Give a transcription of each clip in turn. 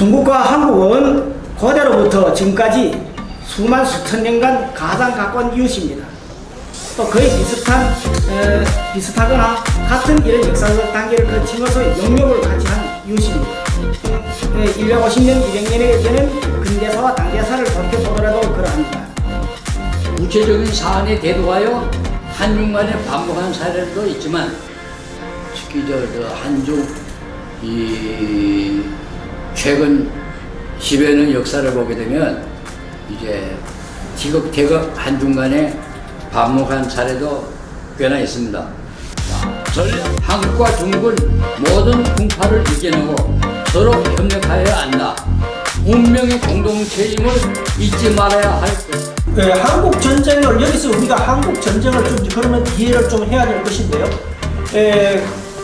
중국과 한국은 고대로부터 지금까지 수만 수천 년간 가장 가까운 이웃입니다. 또 거의 비슷하거나 같은 이런 역사적 단계를 거치면서 영역을 같이 한 이웃입니다. 150년, 200년에 되는 근대사와 당대사를 돌이켜보더라도 그러합니다. 구체적인 사안에 대두하여 한중 간에 반복한 사례도 있지만 특히 한중 최근 10여 년 역사를 보게 되면 이제 티격태격 한중 간에 반복한 사례도 꽤나 있습니다. 한국과 중국은 모든 풍파를 이겨내고 서로 협력하여야 한다. 운명의 공동체임을 잊지 말아야 할 것. 네, 한국 전쟁을 여기서 우리가 한국 전쟁을 좀 그러면 이해를 좀 해야 될 것인데요.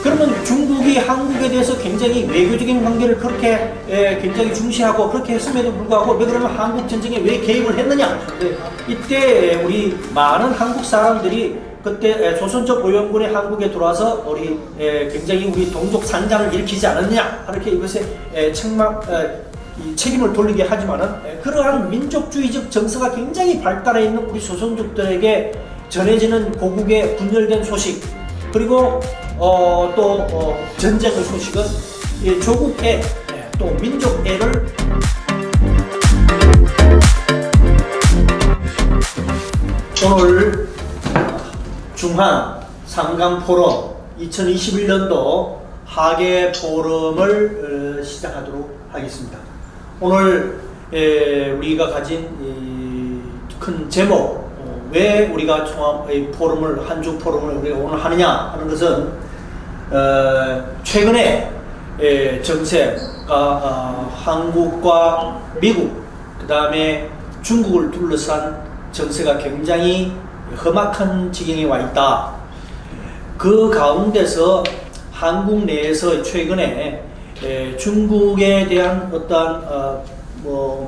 그러면 중국이 한국에 대해서 굉장히 외교적인 관계를 그렇게 굉장히 중시하고 그렇게 했음에도 불구하고 왜 그러면 한국 전쟁에 왜 개입을 했느냐? 이때 우리 많은 한국 사람들이 그때 조선족 오염군이 한국에 들어와서 우리 굉장히 우리 동족 산장을 일으키지 않았느냐? 이렇게 이것에 책임을 돌리게 하지만은 그러한 민족주의적 정서가 굉장히 발달해 있는 우리 조선족들에게 전해지는 고국의 분열된 소식 그리고 또 전쟁의 소식은 조국애 또 민족애를 오늘 중한 상강 포럼 2021년도 하계 포럼을 시작하도록 하겠습니다. 오늘 우리가 가진 큰 제목 왜 우리가 종합 포럼을 한중 포럼을 우리가 오늘 하느냐 하는 것은 최근에 정세가 한국과 미국 그 다음에 중국을 둘러싼 정세가 굉장히 험악한 지경에 와 있다. 그 가운데서 한국 내에서 최근에 중국에 대한 어떠한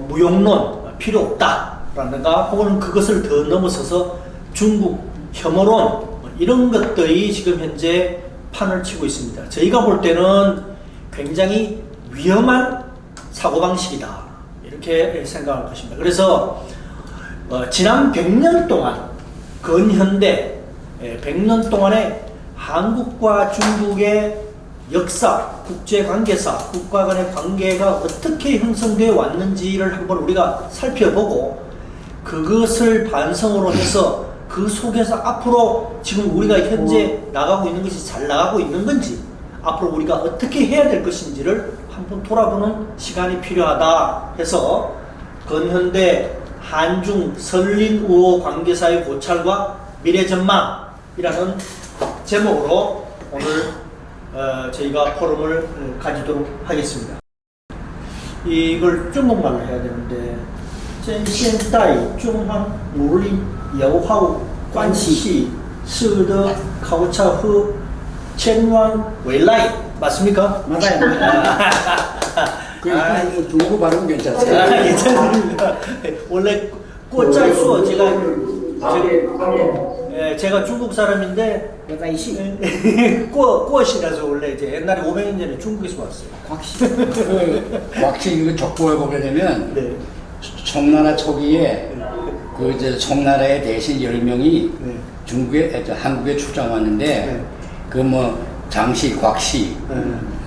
무용론 필요 없다라든가 혹은 그것을 더 넘어서서 중국 혐오론 이런 것들이 지금 현재 판을 치고 있습니다. 저희가 볼 때는 굉장히 위험한 사고방식이다 이렇게 생각할 것입니다. 그래서 지난 100년 동안 근현대 100년 동안에 한국과 중국의 역사, 국제관계사, 국가 간의 관계가 어떻게 형성되어 왔는지를 한번 우리가 살펴보고 그것을 반성으로 해서 그 속에서 앞으로 지금 우리가 현재 나가고 있는 것이 잘 나가고 있는 건지 앞으로 우리가 어떻게 해야 될 것인지를 한번 돌아보는 시간이 필요하다 해서 근현대 한중 설린 우호 관계사의 고찰과 미래전망이라는 제목으로 오늘 저희가 포럼을 가지도록 하겠습니다. 이걸 중국말로 해야 되는데 现代中韩努力友好关系使得考察和前往未来 맞습니까? 맞아요. 그 중국어 발음 괜찮아요. 괜찮습니다. 원래 꽃자수 제가 중국 사람인데 꽃이라서 원래 이제 옛날에 500년 전에 중국에서 왔어요. 곽씨 이거 족보에 보게 되면 네. 청나라 초기에 그 이제 청나라의 대신 10명이 네. 중국에 한국에 출장 왔는데 네. 그 뭐 장씨, 곽씨,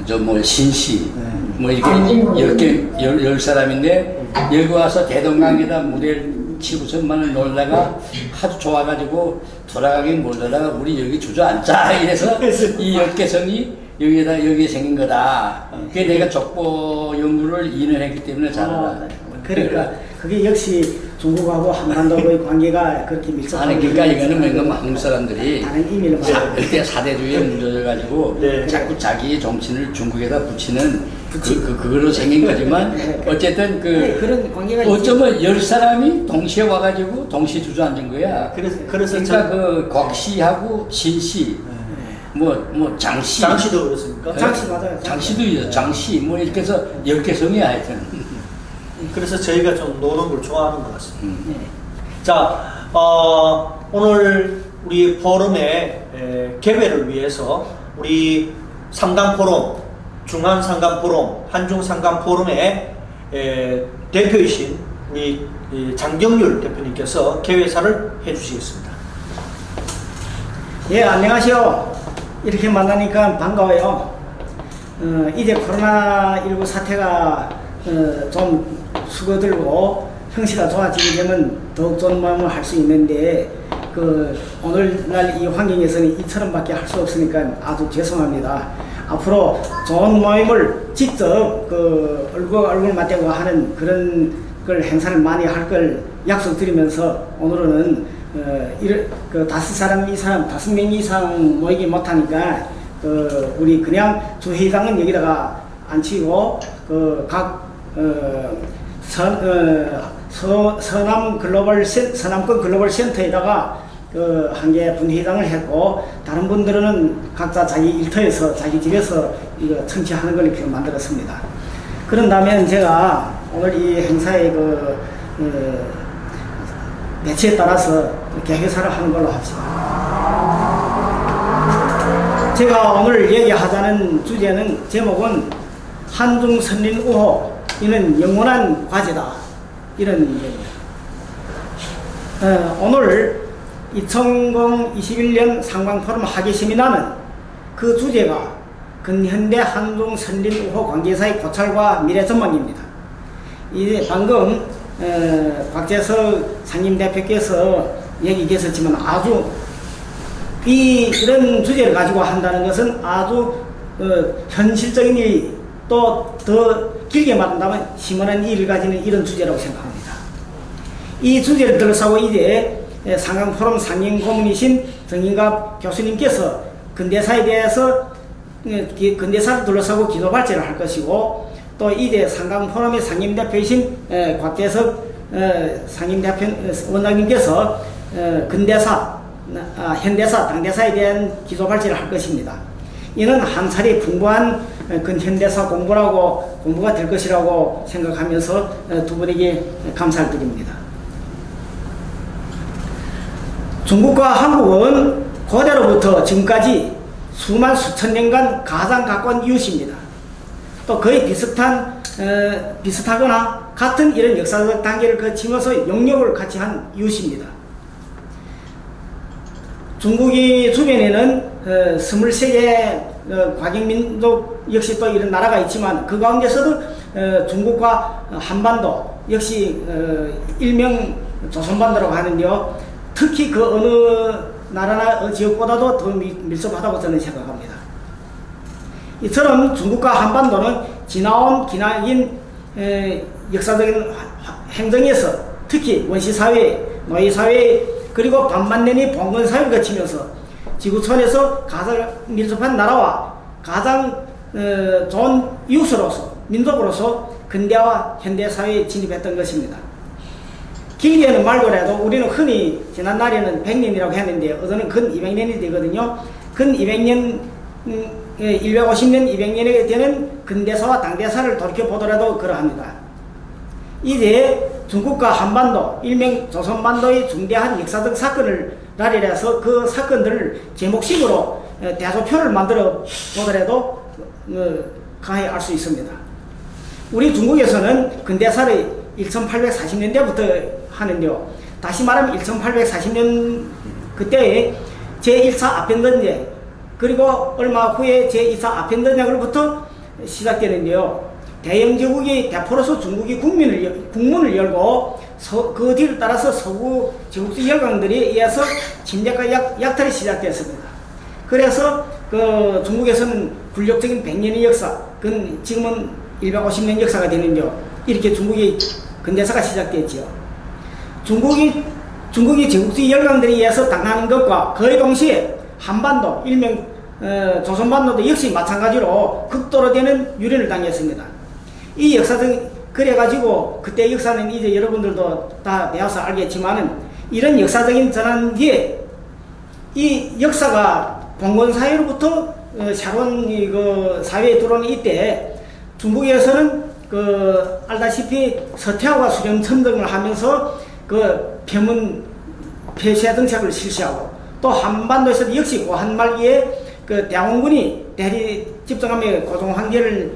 저 뭐 신씨 네. 뭐 이렇게 10사람인데 여기 와서 대동강에다 무대를 치고선만을 놀다가 하도 좋아가지고 돌아가긴 몰라다가 우리 여기 주저앉자 이래서 이 역개성이 여기에 생긴 거다. 그게 내가 족보 연구를 2년 했기 때문에 잘 알아. 그러니까 그게 역시 중국하고 한반도의 관계가 그렇게 밀접하게. 그러니까 이거는 뭔가 한국 사람들이 다른 의미를 그때 사대주의에 문제져가지고 네. 자꾸 자기의 정치를 중국에다 붙이는 그걸로 생긴 거지만 어쨌든 그런 관계가 어쩌면 10사람이 동시에 와가지고 동시에 주저앉은 거야. 그래서 그러니까 그 곽씨하고 신씨 뭐 장씨도 그렇습니까? 장씨 맞아요. 장씨도 있어. 장씨 뭐 이렇게 해서 10개성이 하여튼. 그래서 저희가 좀 노는 걸 좋아하는 것 같습니다. 네. 자, 오늘 우리 포럼의 개회를 위해서 우리 상당 포럼 중한상감포럼, 한중상감포럼의 대표이신 이 장경률 대표님께서 개회사를 해주시겠습니다. 예, 안녕하세요. 이렇게 만나니까 반가워요. 이제 코로나19 사태가 좀 수거들고 형시가 좋아지게 되면 더욱 좋은 마음을 할 수 있는데 오늘날 이 환경에서는 이처럼밖에 할 수 없으니까 아주 죄송합니다. 앞으로 좋은 모임을 직접 얼굴 맞대고 하는 그런 걸 행사를 많이 할 걸 약속드리면서 오늘은 5명 이상 모이기 못하니까 우리 그냥 주회장은 여기다가 앉히고 서남권 글로벌 센터에다가 한 개 분회장을 했고 다른 분들은 각자 자기 일터에서 자기 집에서 이거 청취하는 걸 이렇게 만들었습니다. 그런 다음에 제가 오늘 이 행사의 매체에 따라서 개회사를 하는 걸로 합시다. 제가 오늘 얘기하자는 주제는 제목은 한중선린우호 이는 영원한 과제다 이런 얘기입니다. 오늘 2021년 상방포럼 하계세미나는 그 주제가 근현대 한중선린우호 관계사의 고찰과 미래 전망입니다. 이제 방금 박재석 상임대표께서 얘기 계셨지만 아주 이런 주제를 가지고 한다는 것은 아주 현실적인 일, 또 더 길게 말한다면 심오한 일을 가지는 이런 주제라고 생각합니다. 이 주제를 둘러싸고 이제 상강포럼 상임고문이신 정인갑 교수님께서 근대사에 대해서 근대사를 둘러싸고 기도발제를 할 것이고 또 이제 상강포럼의 상임대표이신 곽재석 상임대표 원장님께서 근대사, 현대사, 당대사에 대한 기도발제를 할 것입니다. 이는 한 차례 풍부한 근현대사 공부가 될 것이라고 생각하면서 두 분에게 감사를 드립니다. 중국과 한국은 고대로부터 지금까지 수천 년간 가장 가까운 이웃입니다. 또 거의 비슷하거나 같은 이런 역사적 단계를 거치면서 영역을 같이 한 이웃입니다. 중국이 주변에는 23개 과격민족 역시 또 이런 나라가 있지만 그 가운데서도 중국과 한반도 역시 일명 조선반도라고 하는데요. 특히 그 어느 나라나 지역보다도 더 밀접하다고 저는 생각합니다. 이처럼 중국과 한반도는 지나온 기나긴 역사적인 행정에서 특히 원시사회, 노예사회 그리고 반만년의 봉건사회를 거치면서 지구촌에서 가장 밀접한 나라와 가장 좋은 이웃으로서 민족으로서 근대와 현대사회에 진입했던 것입니다. 길게는 말고라도 우리는 흔히 지난 날에는 100년이라고 했는데 어제는 근 200년이 되거든요. 근 200년 150년 200년에 되는 근대사와 당대사를 돌이켜보더라도 그러합니다. 이제 중국과 한반도 일명 조선반도의 중대한 역사적 사건을 날이라서 그 사건들을 제목식으로 대소표를 만들어 보더라도 가히 알 수 있습니다. 우리 중국에서는 근대사를 1840년대부터 하는데요. 다시 말하면 1840년 그때에 제1차 아편전쟁 그리고 얼마 후에 제2차 아편전쟁으로부터 시작되는데요. 대영제국이 대포로서 중국이 국문을 열고 그 뒤를 따라서 서구 제국주의 열강들에 의해서 침략과 약탈이 시작되었습니다. 그래서 중국에서는 굴욕적인 100년의 역사, 지금은 150년 역사가 되는데요. 이렇게 중국의 근대사가 시작됐죠. 중국이 제국주의 열강들에 의해서 당하는 것과 거의 동시에 한반도, 일명 조선반도도 역시 마찬가지로 극도로 되는 유린을 당했습니다. 이 역사적 그래가지고 그때 역사는 이제 여러분들도 다 배워서 알겠지만은 이런 역사적인 전환 뒤에 이 역사가 봉건사회로부터 새로운 사회에 들어오는 이때 중국에서는 알다시피 서태화가 수렴천등을 하면서 표문 폐쇄 정책을 실시하고 또 한반도에서도 역시 고한 말기에 대원군이 대리 집정함의 고종 한계를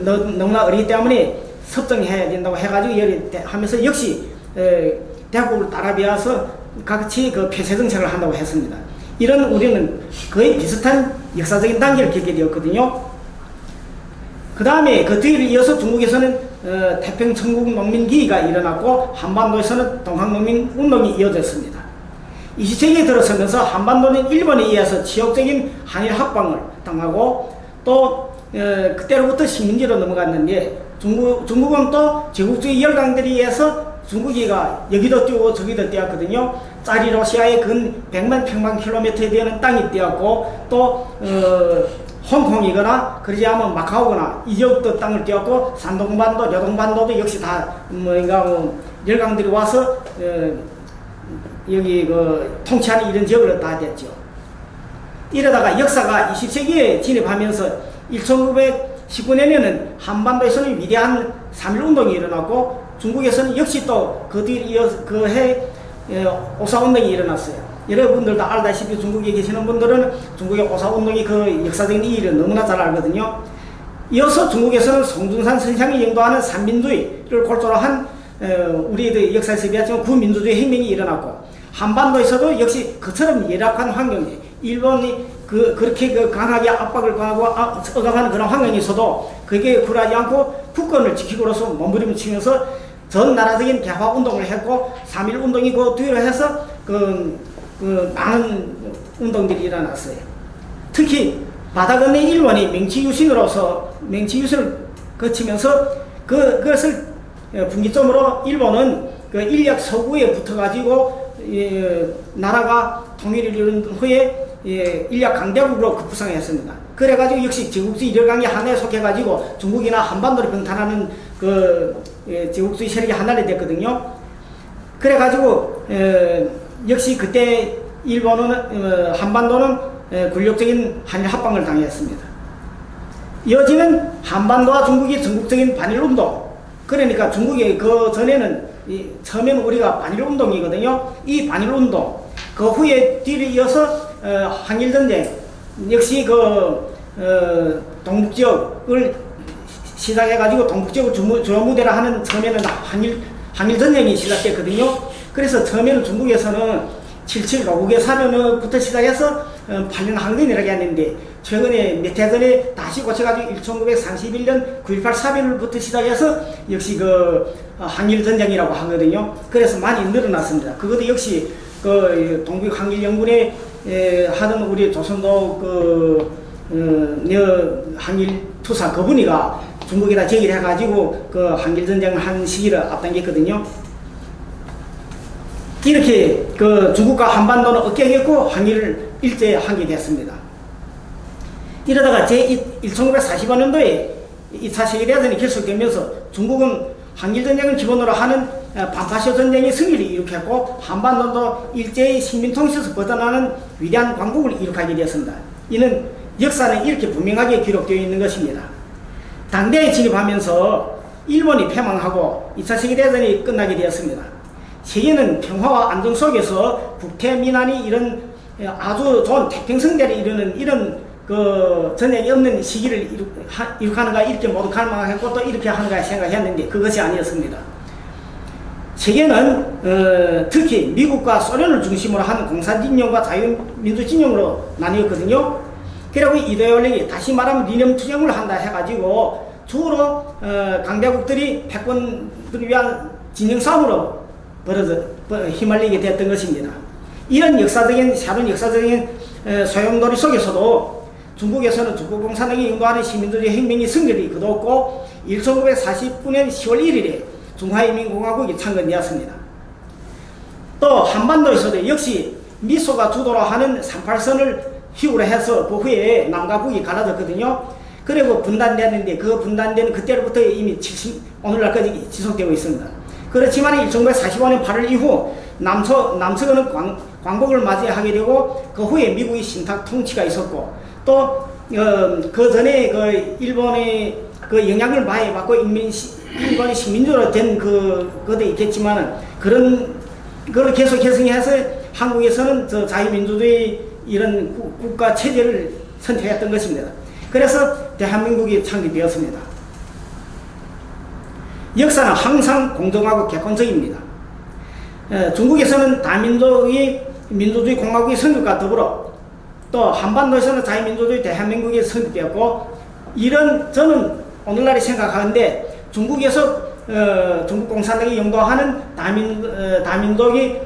너무나 어리기 때문에 섭정해야 된다고 해가지고 하면서 역시 대국을 따라비어서 같이 그 폐쇄 정책을 한다고 했습니다. 이런 우리는 거의 비슷한 역사적인 단계를 겪게 되었거든요. 그 다음에 그 뒤를 이어서 중국에서는 태평천국농민기기가 일어났고 한반도에서는 동학농민운동이 이어졌습니다. 20세기에 들어서면서 한반도는 일본에 의해서 지역적인 한일 합방을 당하고 또 그때로부터 식민지로 넘어갔는데 중국은 또 제국주의 열강들에 의해서 중국이가 여기도 띄우고 저기도 띄었거든요. 짜리로시아의 근 100만 평방킬로미터에 되는 땅이 띄었고 또 홍콩이거나 그러지 않으면 마카오거나 이 지역도 땅을 띄었고 산동반도, 여동반도도 역시 다 열강들이 와서 여기 통치하는 이런 지역을 다 됐죠. 이러다가 역사가 20세기에 진입하면서 1919년에는 한반도에서는 위대한 3.1운동이 일어났고 중국에서는 역시 또 그 뒤에 이어서 그 해 오사운동이 일어났어요. 여러분들도 알다시피 중국에 계시는 분들은 중국의 오사운동이 그 역사적인 이유를 너무나 잘 알거든요. 이어서 중국에서는 송중산 선상이 영도하는 삼민주의를 골조로 한 우리의 역사에서 배웠지만 구민주주의 혁명이 일어났고 한반도에서도 역시 그처럼 열악한 환경에 일본이 그렇게 강하게 압박을 가하고 억압하는 그런 환경에서도 그게 굴하지 않고 국권을 지키고로서 몸부림치면서 전 나라적인 개화 운동을 했고 3.1 운동이 그 뒤로 해서 많은 운동들이 일어났어요. 특히 바다 건너 일본이 맹치유신을 거치면서 그것을 분기점으로 일본은 그 인력 서구에 붙어가지고 나라가 통일을 이룬 후에 인력 강대국으로 급부상했습니다. 그래가지고 역시 제국주의 열강이 하나에 속해가지고 중국이나 한반도를 병탄하는 제국주의 세력이 하나가 됐거든요. 그래가지고 역시 그때 일본은 한반도는 굴욕적인 한일 합방을 당했습니다. 이어지는 한반도와 중국의 전국적인 반일운동. 그러니까 중국의 그 전에는 처음에는 우리가 반일운동이거든요. 이 반일운동 그 후에 뒤를 이어서 한일전쟁 역시 동북지역을 시작해가지고 동북지역을 주요 무대로 하는 처음에는 한일전쟁이 시작됐거든요. 그래서 처음에는 중국에서는 77 로국의 사면부터 시작해서 8년 항전이라고 했는데 최근에 몇 해 전에 다시 고쳐가지고 1931년 9.18 사변을부터 시작해서 역시 항일전쟁이라고 하거든요. 그래서 많이 늘어났습니다. 그것도 역시 동북항일연군에 하던 우리 조선도 항일 투사 그분이가 중국에다 제기를 해가지고 항일전쟁을 한 시기를 앞당겼거든요. 이렇게 중국과 한반도는 어깨겠고 항일을 일제하게 됐습니다. 이러다가 1945년도에 2차 세계대전이 결束되면서 중국은 항일전쟁을 기본으로 하는 반파시오 전쟁의 승리를 이룩했고 한반도도 일제의 식민통치에서 벗어나는 위대한 광복을 이룩하게 되었습니다. 이는 역사는 이렇게 분명하게 기록되어 있는 것입니다. 당대에 진입하면서 일본이 패망하고 2차 세계대전이 끝나게 되었습니다. 세계는 평화와 안정 속에서 국태민안이 이런 아주 좋은 태평성대를 이루는 이런 전쟁이 없는 시기를 이룩하는가 이렇게 모두 갈망했고 또 이렇게 하는가 생각했는데 그것이 아니었습니다. 세계는 특히 미국과 소련을 중심으로 하는 공산진영과 자유민주진영으로 나뉘었거든요. 그리고 이데올로기 다시 말하면 이념 투쟁을 한다 해가지고 주로 강대국들이 패권을 위한 진영 싸움으로 휘말리게 됐던 것입니다. 이런 새로운 역사적인 소용돌이 속에서도 중국에서는 중국공산당이 인도하는 시민주의 혁명이 승리를 거뒀고 1949년 10월 1일에 중화인민공화국이 창건되었습니다. 또 한반도에서도 역시 미소가 주도로 하는 38선을 휘우로 해서 그 후에 남과 북이 갈라졌거든요. 그리고 분단됐는데 그 분단된 그때로부터 이미 오늘날까지 지속되고 있습니다. 그렇지만 1945년 8월 이후 남서는 광복을 맞이하게 되고 그 후에 미국의 신탁 통치가 있었고 또 그 전에 일본의 영향을 많이 받고 일본이 식민지로 된 그것도 있겠지만 그런 걸 계속 개성해서 한국에서는 자유민주주의 이런 국가 체제를 선택했던 것입니다. 그래서 대한민국이 창립되었습니다. 역사는 항상 공정하고 객관적입니다. 중국에서는 다민족이 민주주의 공화국의 성립과 더불어 또 한반도에서는 자유민주주의 대한민국이 성립되었고, 이런 저는 오늘날에 생각하는데 중국에서 중국 공산당이 영도하는 다민족이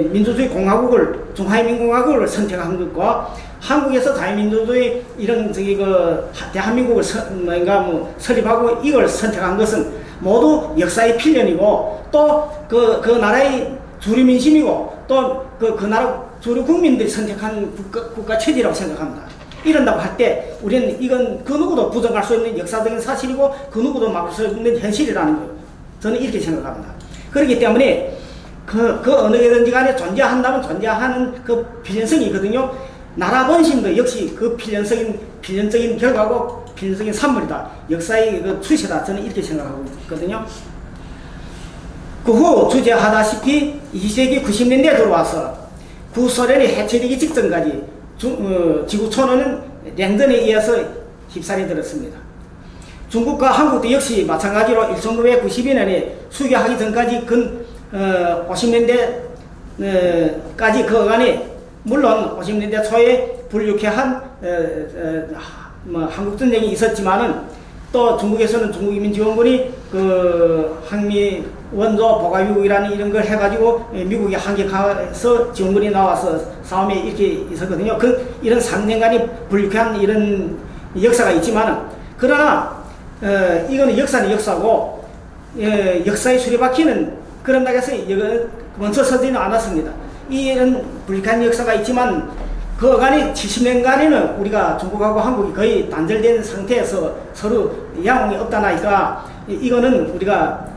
민주주의 공화국을, 중화인민공화국을 선택한 것과 한국에서 자유민주주의 이런 대한민국을 설립하고 이걸 선택한 것은 모두 역사의 필연이고, 또 그 나라의 주류 민심이고, 또 그 나라 주류 국민들이 선택한 국가 체제라고 생각합니다. 이런다고 할 때 우리는 이건 그 누구도 부정할 수 없는 역사적인 사실이고 그 누구도 막을 수 없는 현실이라는 거예요. 저는 이렇게 생각합니다. 그렇기 때문에 그 어느게든지 간에 존재한다면 존재하는 그 필연성이 있거든요. 나라 본심도 역시 그 필연적인 결과고 필연적인 산물이다. 역사의 그 추세다. 저는 이렇게 생각하고 있거든요. 그 후 주제하다시피 20세기 90년대에 들어와서 구소련이 해체되기 직전까지 지구촌은 냉전에 의해서 휩싸려 들었습니다. 중국과 한국도 역시 마찬가지로 1992년에 수교하기 전까지 근 50년대까지 그 안에 물론 50년대 초에 불유쾌한 한국전쟁이 있었지만은 또 중국에서는 중국인민지원군이 그 항미 원조 보가유국이라는 이런 걸 해가지고 미국이 한격해서 지원군이 나와서 싸움에 이렇게 있었거든요. 이런 3년간의 불유쾌한 이런 역사가 있지만은, 그러나 이거는 역사는 역사고 역사의 수레바퀴는 그런다고 해서 멈춰서지는 않았습니다. 이런 불쾌한 역사가 있지만 그 어간이 70년간에는 우리가 중국하고 한국이 거의 단절된 상태에서 서로 양홍이 없다나니까 이거는 우리가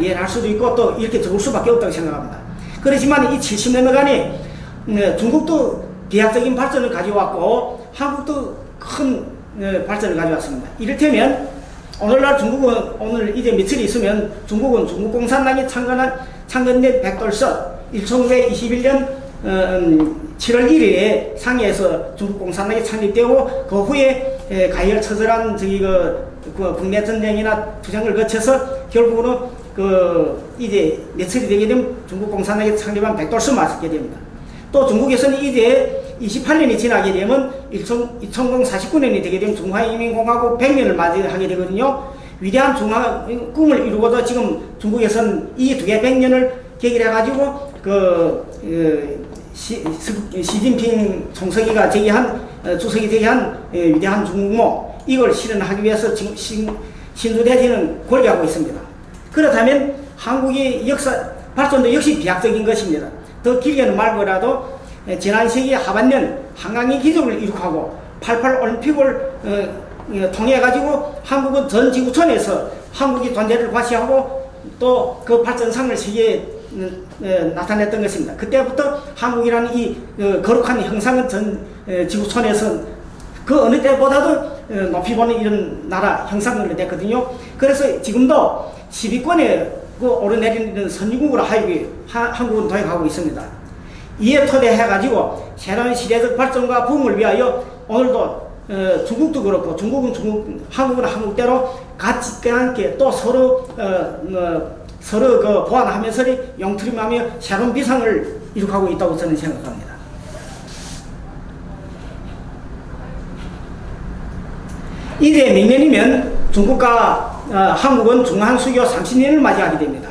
이해할 수도 있고 또 이렇게 적을 수밖에 없다고 생각합니다. 그렇지만 이 70년간에 중국도 비약적인 발전을 가져왔고 한국도 큰 발전을 가져왔습니다. 이를테면 오늘날 중국은 오늘 이제 며칠 있으면 중국은 중국 공산당이 창건된 백돌선 1921년 7월 1일에 상해에서 중국 공산당이 창립되고 그 후에 가열처절한 국내 전쟁이나 투쟁을 거쳐서 결국은 이제 며칠이 되게 되면 중국 공산당이 창립한 백돌선 맞게 됩니다. 또 중국에서는 이제 28년이 지나게 되면 2049년이 되게 되면 중화인민공화국 100년을 맞이하게 되거든요. 위대한 중화 꿈을 이루고도 지금 중국에서는 이 두 개 100년을 계기해가지고 시진핑 총서기가 주석이 제기한 위대한 중국모 이걸 실현하기 위해서 지금 신주대지는 고려하고 있습니다. 그렇다면 한국의 역사 발전도 역시 비약적인 것입니다. 더 길게는 말고라도 지난 세기 하반년 한강의 기적을 이룩하고 88 올림픽을 통해 가지고 한국은 전 지구촌에서 한국의 존재를 과시하고 또 그 발전상을 세계에 나타냈던 것입니다. 그때부터 한국이라는 이 거룩한 형상은 전 지구촌에서 그 어느 때보다도 높이 보는 이런 나라 형상을 냈거든요. 그래서 지금도 10위권에 오르내리는 선진국으로 한국은 도약하고 있습니다. 이에 토대해가지고 새로운 시대적 발전과 부흥을 위하여 오늘도 중국도 그렇고 한국은 한국대로 같이 함께 또 서로 보완하면서 영투림하며 새로운 비상을 이룩하고 있다고 저는 생각합니다. 이제明年이면 중국과 한국은 중한수교 30년을 맞이하게 됩니다.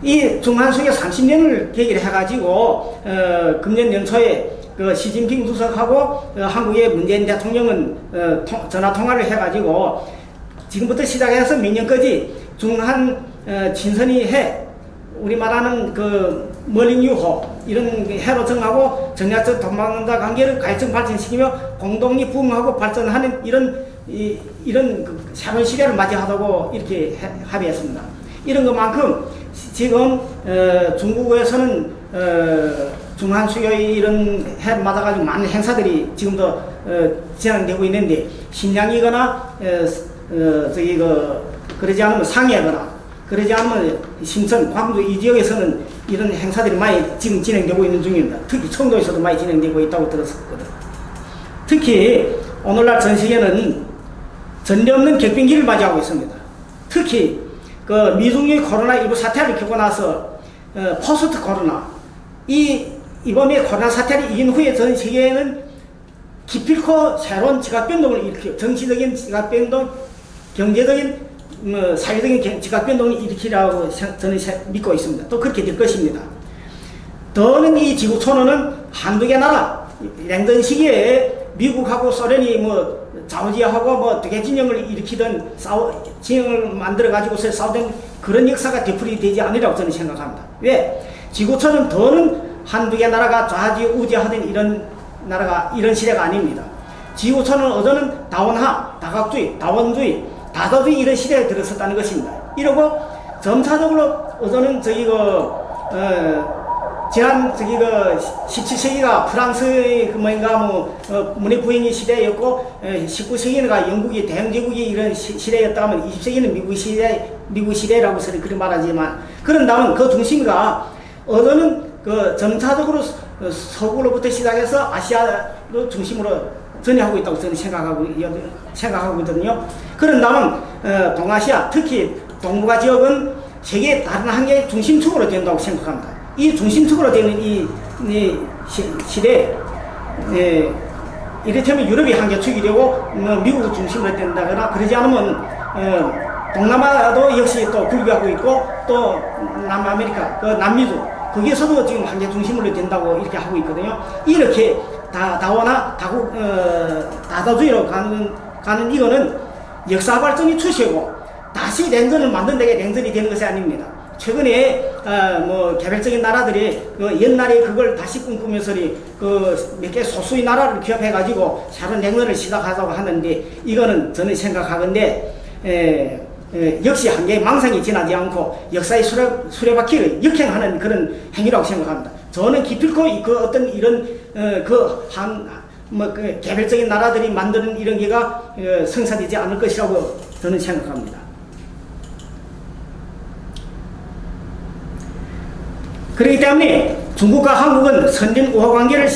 이 중한수교 30년을 계기로 해가지고 금년 연초에 시진핑 주석하고 한국의 문재인 대통령은 전화통화를 해가지고 지금부터 시작해서明年까지 중한 친선이 해, 우리 말하는 멀링유호 이런 해로 정하고 정략적 동반자 관계를 가해성 발전시키며 공동이 부흥하고 발전하는 이런 새로운 시대를 맞이하다고 이렇게 합의했습니다. 이런 것만큼 지금 중국에서는 중한수교의 이런 해를 맞아가지고 많은 행사들이 지금도 진행되고 있는데 심양이거나 그러지 않으면 상해거나 그러지 않으면 심천, 광주 이 지역에서는 이런 행사들이 많이 지금 진행되고 있는 중입니다. 특히 청도에서도 많이 진행되고 있다고 들었거든요. 특히 오늘날 전 세계는 전례 없는 격변기를 맞이하고 있습니다. 특히 그 미중의 코로나19 사태를 겪고 나서 포스트 코로나 이번에 코로나 사태를 이긴 후에 전 세계에는 기필코 새로운 지각변동을 일으켜 정치적인 지각변동, 경제적인 사회적인 지각변동을 일으키라고 저는 믿고 있습니다. 또 그렇게 될 것입니다. 더는 이 지구촌은 한두 개 나라 냉전 시기에 미국하고 소련이 뭐 자우지하고 뭐 두개 진영을 일으키던 진영을 만들어 가지고서 싸우던 그런 역사가 되풀이 되지 않으리라고 저는 생각합니다. 왜? 지구촌은 더는 한두 개 나라가 좌지우지하던 이런 나라가 이런 시대가 아닙니다. 지구촌은 어제는 다원화, 다각주의, 다원주의, 다도주의 이런 시대에 들어섰다는 것입니다. 이러고 점차적으로 어제는 지난 17세기가 프랑스의 문해 부행의 시대였고 19세기가 영국이 대영제국이 이런 시대였다면 20세기는 미국 시대라고 그렇게 말하지만 그런다면 그 중심과 어제는 점차적으로 서구로부터 시작해서 아시아로 중심으로 전이하고 있다고 저는 생각하고 있거든요. 그런다면 동아시아 특히 동북아 지역은 세계 다른 한 개의 중심축으로 된다고 생각합니다. 이 중심축으로 되는 이 시대에 이를테면 유럽이 한 개 축이 되고 미국을 중심으로 된다거나 그러지 않으면 동남아도 역시 또 굴비하고 있고 또 남아메리카, 남미주 거기에서도 지금 한 개 중심으로 된다고 이렇게 하고 있거든요. 이렇게 다원화, 다다주의로 가는 이거는 역사 발전이 추세고 다시 냉전을 만든 데가 냉전이 되는 것이 아닙니다. 최근에 개별적인 나라들이 옛날에 그걸 다시 꿈꾸면서 몇 개 소수의 나라를 기업해 가지고 새로운 냉전을 시작하자고 하는데 이거는 저는 생각하건데 역시 한 개의 망상이 지나지 않고 역사의 수레바퀴를 역행하는 그런 행위라고 생각합니다. 저는 기필코 그 어떤 이런 개별적인 나라들이 만드는 이런 게가 성사되지 않을 것이라고 저는 생각합니다. 그렇기 때문에 중국과 한국은 선진 우호 관계를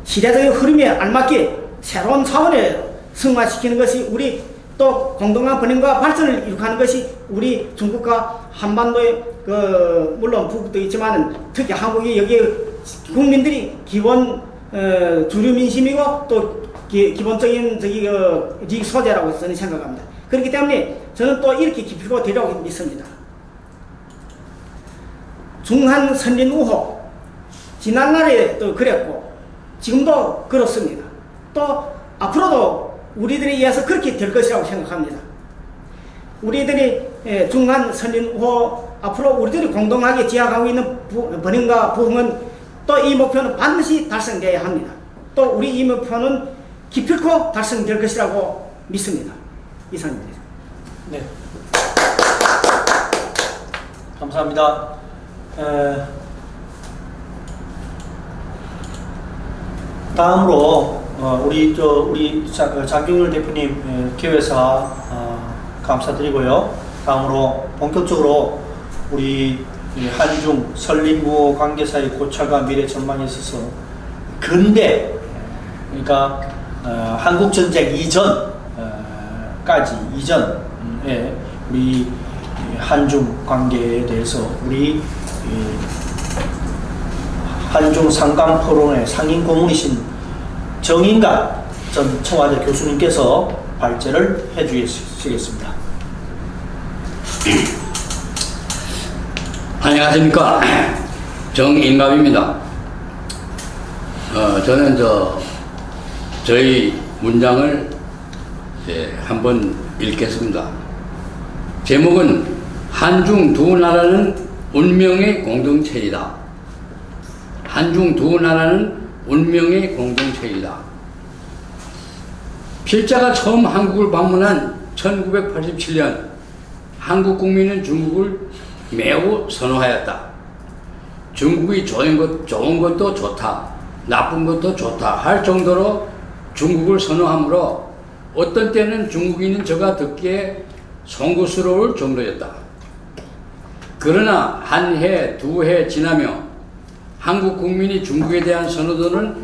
시대적인 흐름에 알맞게 새로운 차원에 승화시키는 것이 우리 또 공동한 번영과 발전을 이룩하는 것이 우리 중국과 한반도의 물론 북도 있지만 특히 한국이 여기에 국민들이 기본 주류 민심이고 또 기본적인利益 소재라고 저는 생각합니다. 그렇기 때문에 저는 또 이렇게 기필코 되리라고 믿습니다. 중한 선진 우호 지난날에도 그랬고 지금도 그렇습니다. 또 앞으로도 우리들에 의해서 그렇게 될 것이라고 생각합니다. 우리들이 중한 선진 우호 앞으로 우리들이 공동하게 지향하고 있는 번영과 부흥은 또 이 목표는 반드시 달성되어야 합니다. 또 우리 이 목표는 기필코 달성될 것이라고 믿습니다. 이상입니다. 네. 감사합니다. 다음으로 우리 장경률 대표님 개회사 감사드리고요. 다음으로 본격적으로 우리 한중 설린무 관계사의 고찰과 미래 전망에 있어서 근대 그러니까 한국 전쟁 이전에 우리 한중 관계에 대해서 우리 한중 상강 토론회 상임 고문이신 정인관 전 청와대 교수님께서 발제를 해주시겠습니다. 안녕하십니까. 정인갑입니다. 저는 저희 문장을 한번 읽겠습니다. 제목은 한중 두 나라는 운명의 공동체이다. 한중 두 나라는 운명의 공동체이다. 필자가 처음 한국을 방문한 1987년 한국 국민은 중국을 매우 선호하였다. 중국이 좋은 것도 좋다, 나쁜 것도 좋다 할 정도로 중국을 선호하므로 어떤 때는 중국인은 저가 듣기에 송구스러울 정도였다. 그러나 한 해, 두 해 지나며 한국 국민이 중국에 대한 선호도는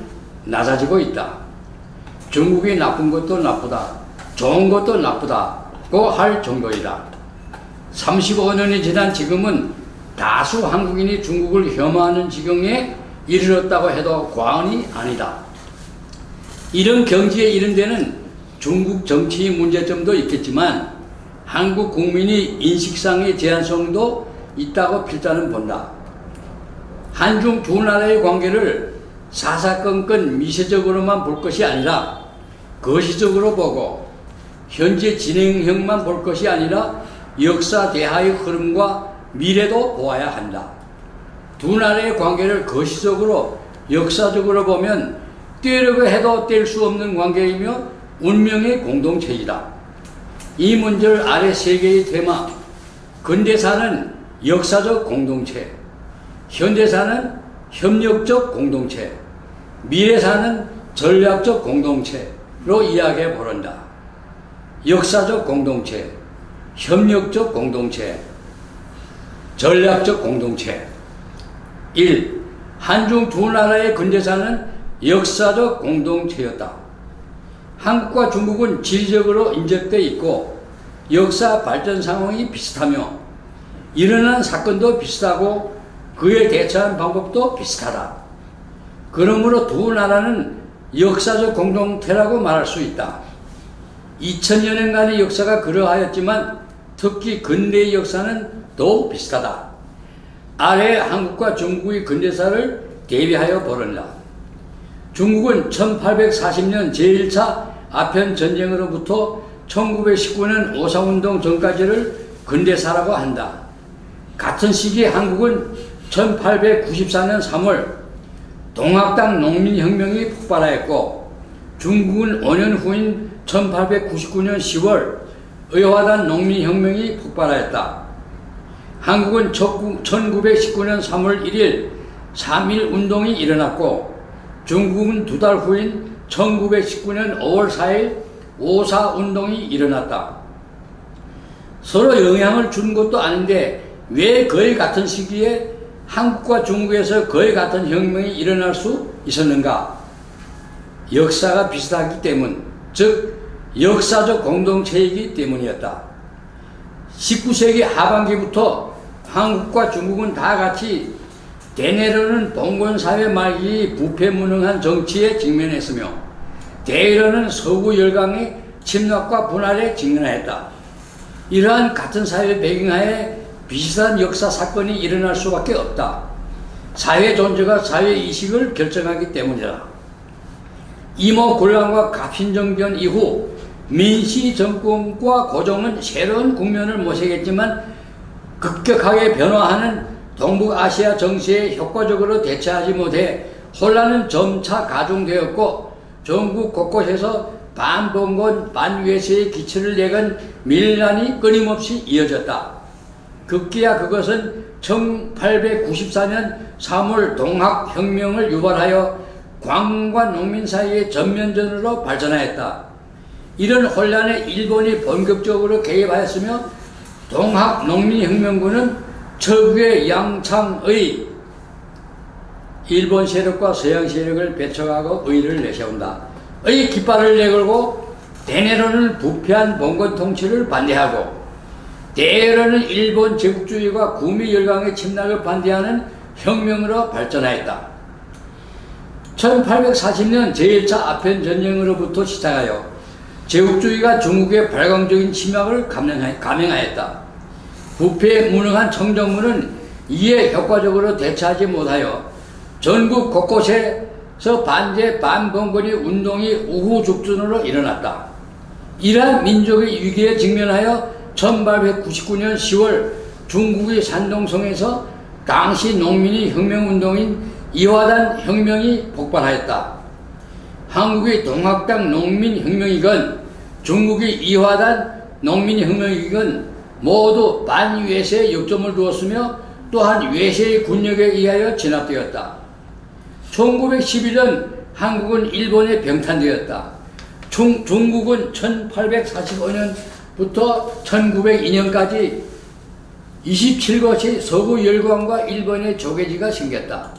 낮아지고 있다. 중국이 나쁜 것도 나쁘다, 좋은 것도 나쁘다고 할 정도이다. 35년이 지난 지금은 다수 한국인이 중국을 혐오하는 지경에 이르렀다고 해도 과언이 아니다. 이런 경지에 이른 데는 중국 정치 문제점도 있겠지만 한국 국민이 인식상의 제한성도 있다고 필자는 본다. 한중 두 나라의 관계를 사사건건 미세적으로만 볼 것이 아니라 거시적으로 보고 현재 진행형만 볼 것이 아니라 역사 대하의 흐름과 미래도 보아야 한다. 두 나라의 관계를 거시적으로 역사적으로 보면 떼려고 해도 뗄 수 없는 관계이며 운명의 공동체이다. 이 문제를 아래 세 개의 테마, 근대사는 역사적 공동체, 현대사는 협력적 공동체, 미래사는 전략적 공동체로 이야기해 보는다. 역사적 공동체, 협력적 공동체, 전략적 공동체. 1. 한중 두 나라의 근대사는 역사적 공동체였다. 한국과 중국은 지리적으로 인접되어 있고 역사 발전 상황이 비슷하며 일어난 사건도 비슷하고 그에 대처하는 방법도 비슷하다. 그러므로 두 나라는 역사적 공동체라고 말할 수 있다. 2000여년간의 역사가 그러하였지만 특히 근대의 역사는 더욱 비슷하다. 아래 한국과 중국의 근대사를 대비하여 보는다. 중국은 1840년 제1차 아편전쟁으로부터 1919년 오사운동 전까지를 근대사라고 한다. 같은 시기에 한국은 1894년 3월 동학당 농민혁명이 폭발하였고 중국은 5년 후인 1899년 10월 의화단 농민혁명이 폭발하였다. 한국은 1919년 3월 1일 3.1 운동이 일어났고 중국은 두 달 후인 1919년 5월 4일 5.4 운동이 일어났다. 서로 영향을 준 것도 아닌데 왜 거의 같은 시기에 한국과 중국에서 거의 같은 혁명이 일어날 수 있었는가? 역사가 비슷하기 때문, 즉 역사적 공동체이기 때문이었다. 19세기 하반기부터 한국과 중국은 다 같이 대내로는 봉건사회 말기 부패무능한 정치에 직면했으며 대외로는 서구 열강의 침략과 분할에 직면하였다. 이러한 같은 사회 배경하에 비슷한 역사 사건이 일어날 수밖에 없다. 사회 존재가 사회 이식을 결정하기 때문이다. 이모 곤란과 갑신정변 이후 민씨 정권과 고종은 새로운 국면을 모색했지만 급격하게 변화하는 동북아시아 정세에 효과적으로 대처하지 못해 혼란은 점차 가중되었고 전국 곳곳에서 반봉건 반외세의 기치를 내건 밀란이 끊임없이 이어졌다. 급기야 그것은 1894년 3월 동학혁명을 유발하여 광과 농민 사이의 전면전으로 발전하였다. 이런 혼란에 일본이 본격적으로 개입하였으며 동학농민혁명군은 서구의 양창의 일본 세력과 서양 세력을 배척하고 의를 내세운다. 의 깃발을 내걸고 대내로는 부패한 봉건 통치를 반대하고 대외로는 일본 제국주의와 구미 열강의 침략을 반대하는 혁명으로 발전하였다. 1840년 제1차 아편전쟁으로부터 시작하여 제국주의가 중국의 발광적인 침략을 감행하였다. 부패에 무능한 청정부는 이에 효과적으로 대처하지 못하여 전국 곳곳에서 반제 반봉건의 운동이 우후죽순으로 일어났다. 이러한 민족의 위기에 직면하여 1899년 10월 중국의 산동성에서 당시 농민의 혁명운동인 이화단 혁명이 폭발하였다. 한국의 동학당 농민혁명이건 중국의 이화단 농민혁명이건 모두 반외세에 역점을 두었으며 또한 외세의 군력에 의하여 진압되었다. 1911년 한국은 일본에 병탄되었다. 중국은 1845년부터 1902년까지 27곳의 서구 열강과 일본의 조개지가 생겼다.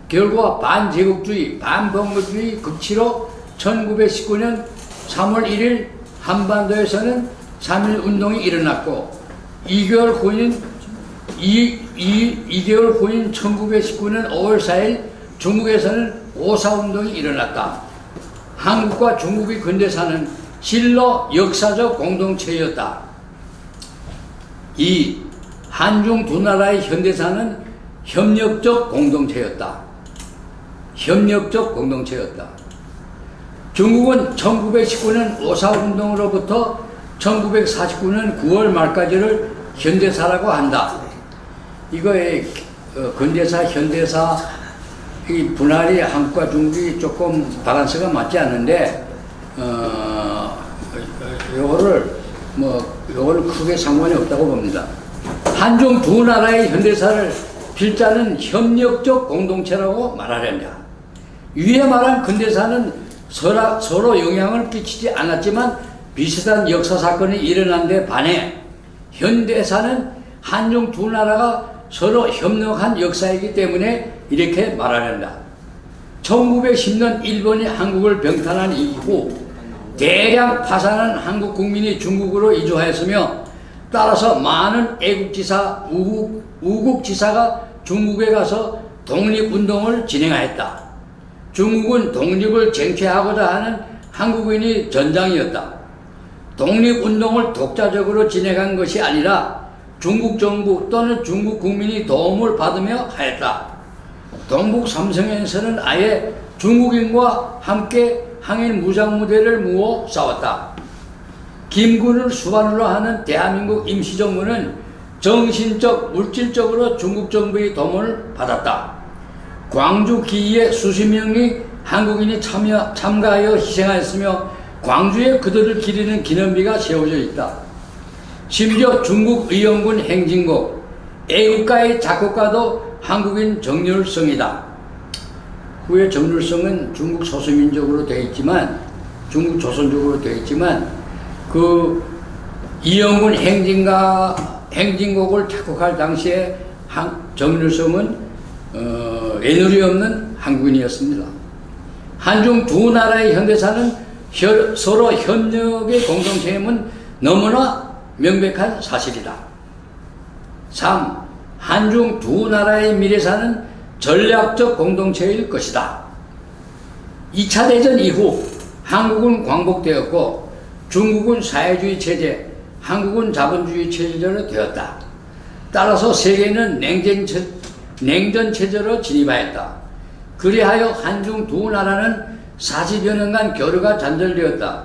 결과 반제국주의, 반봉건주의 극치로 1919년 3월 1일 한반도에서는 3.1 운동이 일어났고 2개월 후인 1919년 5월 4일 중국에서는 5.4 운동이 일어났다. 한국과 중국의 근대사는 실로 역사적 공동체였다. 2. 한중 두 나라의 현대사는 협력적 공동체였다. 협력적 공동체였다. 중국은 1919년 5.4 운동으로부터 1949년 9월 말까지를 현대사라고 한다. 이거의 근대사, 현대사 이 분할이 한국과 중국이 조금 밸런스가 맞지 않는데 요거는 크게 상관이 없다고 봅니다. 한중 두 나라의 현대사를 필자는 협력적 공동체라고 말하렵니다. 위에 말한 근대사는 서로 영향을 끼치지 않았지만 비슷한 역사 사건이 일어난 데 반해 현대사는 한중 두 나라가 서로 협력한 역사이기 때문에 이렇게 말하는다. 1910년 일본이 한국을 병탄한 이후 대량 파산한 한국 국민이 중국으로 이주하였으며 따라서 많은 애국지사, 우국지사가 중국에 가서 독립운동을 진행하였다. 중국은 독립을 쟁취하고자 하는 한국인이 전장이었다. 독립운동을 독자적으로 진행한 것이 아니라 중국 정부 또는 중국 국민이 도움을 받으며 하였다. 동북 삼성에서는 아예 중국인과 함께 항일 무장무대를 모어 싸웠다. 김군을 수반으로 하는 대한민국 임시정부는 정신적, 물질적으로 중국 정부의 도움을 받았다. 광주 기의에 수십 명의 한국인이 참가하여 희생하였으며 광주에 그들을 기리는 기념비가 세워져 있다. 심지어 중국 의용군 행진곡, 애국가의 작곡가도 한국인 정률성이다. 후에 정률성은 중국 소수민족으로 되어 있지만, 중국 조선족으로 되어 있지만, 그 이영군 행진곡을 작곡할 당시에 정률성은 애누리 없는 한국인이었습니다. 한중 두 나라의 현대사는 서로 협력의 공동체임은 너무나 명백한 사실이다. 3. 한중 두 나라의 미래사는 전략적 공동체일 것이다. 2차 대전 이후 한국은 광복되었고 중국은 사회주의 체제, 한국은 자본주의 체제로 되었다. 따라서 세계는 냉전 체제로 진입하였다. 그리하여 한중 두 나라는 40여 년간 교류가 단절되었다.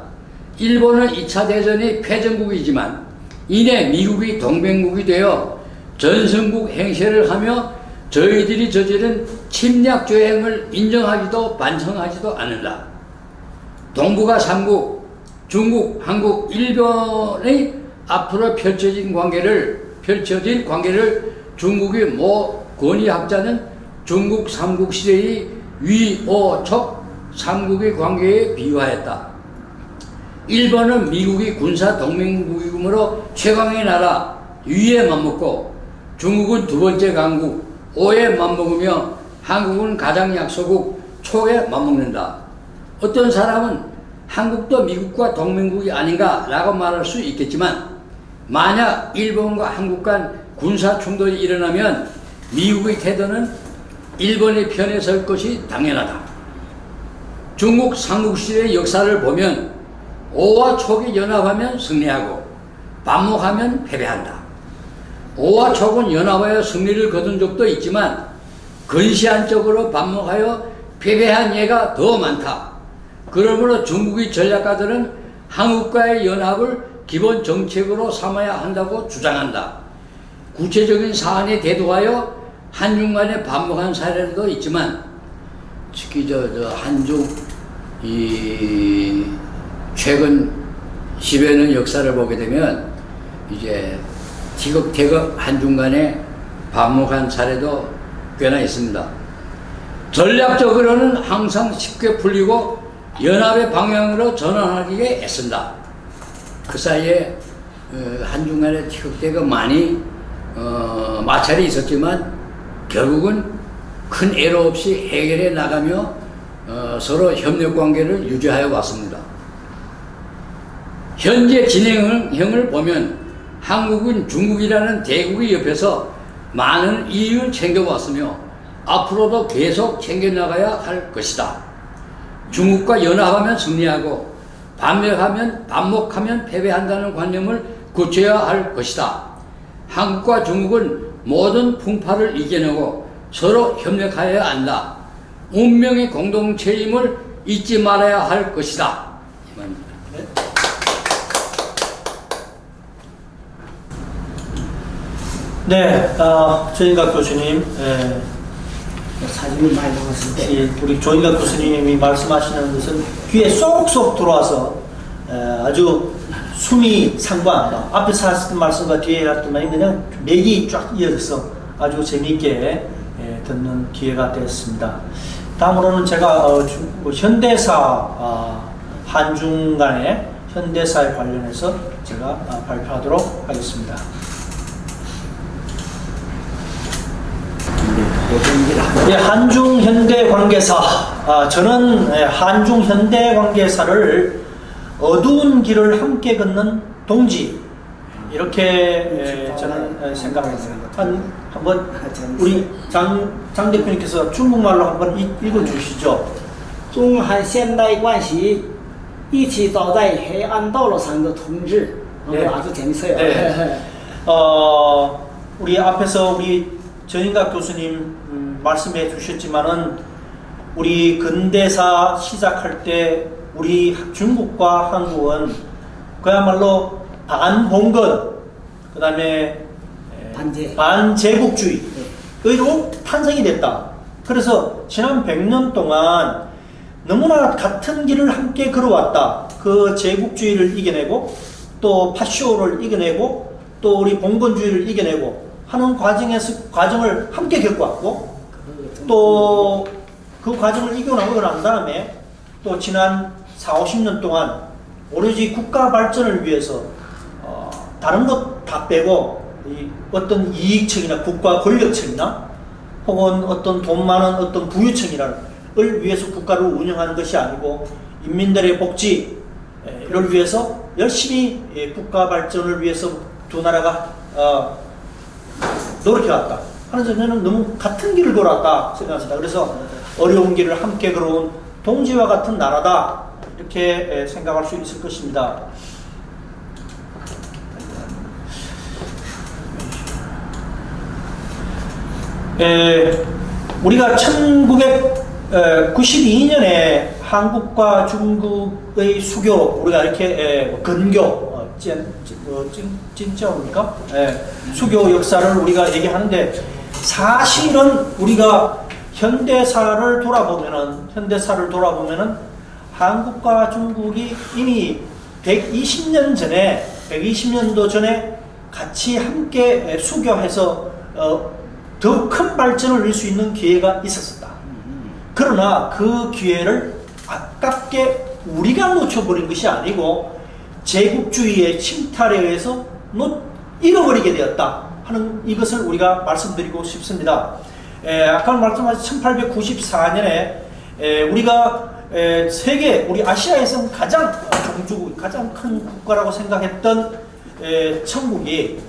일본은 2차 대전이 패전국이지만 이내 미국이 동맹국이 되어 전성국 행세를 하며 저희들이 저지른 침략 조행을 인정하지도 반성하지도 않는다. 동북아 3국, 중국, 한국, 일본의 앞으로 펼쳐질 관계를 중국의 모 권위학자는 중국 삼국 시대의 위오촉 삼국의 관계에 비유하였다. 일본은 미국이 군사 동맹국이므로 최강의 나라 위에 맞먹고 중국은 두 번째 강국 오에 맞먹으며 한국은 가장 약소국 촉에 맞먹는다. 어떤 사람은 한국도 미국과 동맹국이 아닌가 라고 말할 수 있겠지만 만약 일본과 한국 간 군사 충돌이 일어나면 미국의 태도는 일본의 편에 설 것이 당연하다. 중국 삼국시대의 역사를 보면 오와 촉이 연합하면 승리하고 반목하면 패배한다. 오와 촉은 연합하여 승리를 거둔 적도 있지만 근시안적으로 반목하여 패배한 예가 더 많다. 그러므로 중국의 전략가들은 한국과의 연합을 기본 정책으로 삼아야 한다고 주장한다. 구체적인 사안에 대두하여 한중 간에 반목한 사례도 있지만 특히 한중 최근 10여 년 역사를 보게 되면 이제 티격태격 한중 간에 반목한 사례도 꽤나 있습니다. 전략적으로는 항상 쉽게 풀리고 연합의 방향으로 전환하기에 애쓴다. 그 사이에 한중 간에 티격태격 많이 마찰이 있었지만 결국은 큰 애로 없이 해결해 나가며 서로 협력 관계를 유지하여 왔습니다. 현재 진행형을 보면 한국은 중국이라는 대국의 옆에서 많은 이익을 챙겨왔으며 앞으로도 계속 챙겨나가야 할 것이다. 중국과 연합하면 승리하고 반목하면 패배한다는 관념을 고쳐야 할 것이다. 한국과 중국은 모든 풍파를 이겨내고 서로 협력하여야 한다. 운명의 공동체임을 잊지 말아야 할 것이다. 네, 조인각 교수님, 사진이 많이 나왔을 때 우리 조인각 교수님이 말씀하시는 것은 귀에 쏙쏙 들어와서 아주 숨이 상고한다. 앞에서 하셨던 말씀과 뒤에 하셨던 말이 그냥 맥이 쫙 이어져서 아주 재미있게 듣는 기회가 되었습니다. 다음으로는 제가 현대사, 한중 간의 현대사에 관련해서 제가 발표하도록 하겠습니다. 예, 한중 현대 관계사. 저는 한중 현대 관계사를 어두운 길을 함께 걷는 동지, 이렇게 저는 생각합니다. 한번 우리 장 대표님께서 중국말로 한번 읽어 주시죠. 中韩现代关系一起走在黑暗道路上的同志. 네. 아주 재밌어요. 네. 우리 앞에서 우리 전인각 교수님 말씀해 주셨지만은 우리 근대사 시작할 때 우리 중국과 한국은 그야말로 반봉건, 그 다음에 반제국주의의로 탄생이 됐다. 그래서 지난 100년 동안 너무나 같은 길을 함께 걸어왔다. 그 제국주의를 이겨내고 또 파쇼를 이겨내고 또 우리 봉건주의를 이겨내고 하는 과정을 함께 겪어왔고 또 그 과정을 이겨나고 난 다음에 또 지난 40-50년 동안 오로지 국가 발전을 위해서 다른 것 다 빼고 어떤 이익층이나 국가 권력층이나 혹은 어떤 돈 많은 어떤 부유층이를 위해서 국가를 운영하는 것이 아니고 인민들의 복지를 위해서 열심히 국가 발전을 위해서 두 나라가 노력해왔다 하는 점에는 너무 같은 길을 걸어왔다 생각합니다. 그래서 어려운 길을 함께 걸어온 동지와 같은 나라다 이렇게 생각할 수 있을 것입니다. 우리가 1992년에 한국과 중국의 수교, 우리가 이렇게 근교, 진짜입니까? 수교 역사를 우리가 얘기하는데 사실은 우리가 현대사를 돌아보면은 한국과 중국이 이미 120년 전에, 120년도 전에 같이 함께 수교해서 더 큰 발전을 이룰 수 있는 기회가 있었었다. 그러나 그 기회를 아깝게 우리가 놓쳐버린 것이 아니고 제국주의의 침탈에 의해서 잃어버리게 되었다 하는 이것을 우리가 말씀드리고 싶습니다. 아까 말씀하신 1894년에 우리가 우리 아시아에서 가장 종주국, 가장 큰 국가라고 생각했던 청국이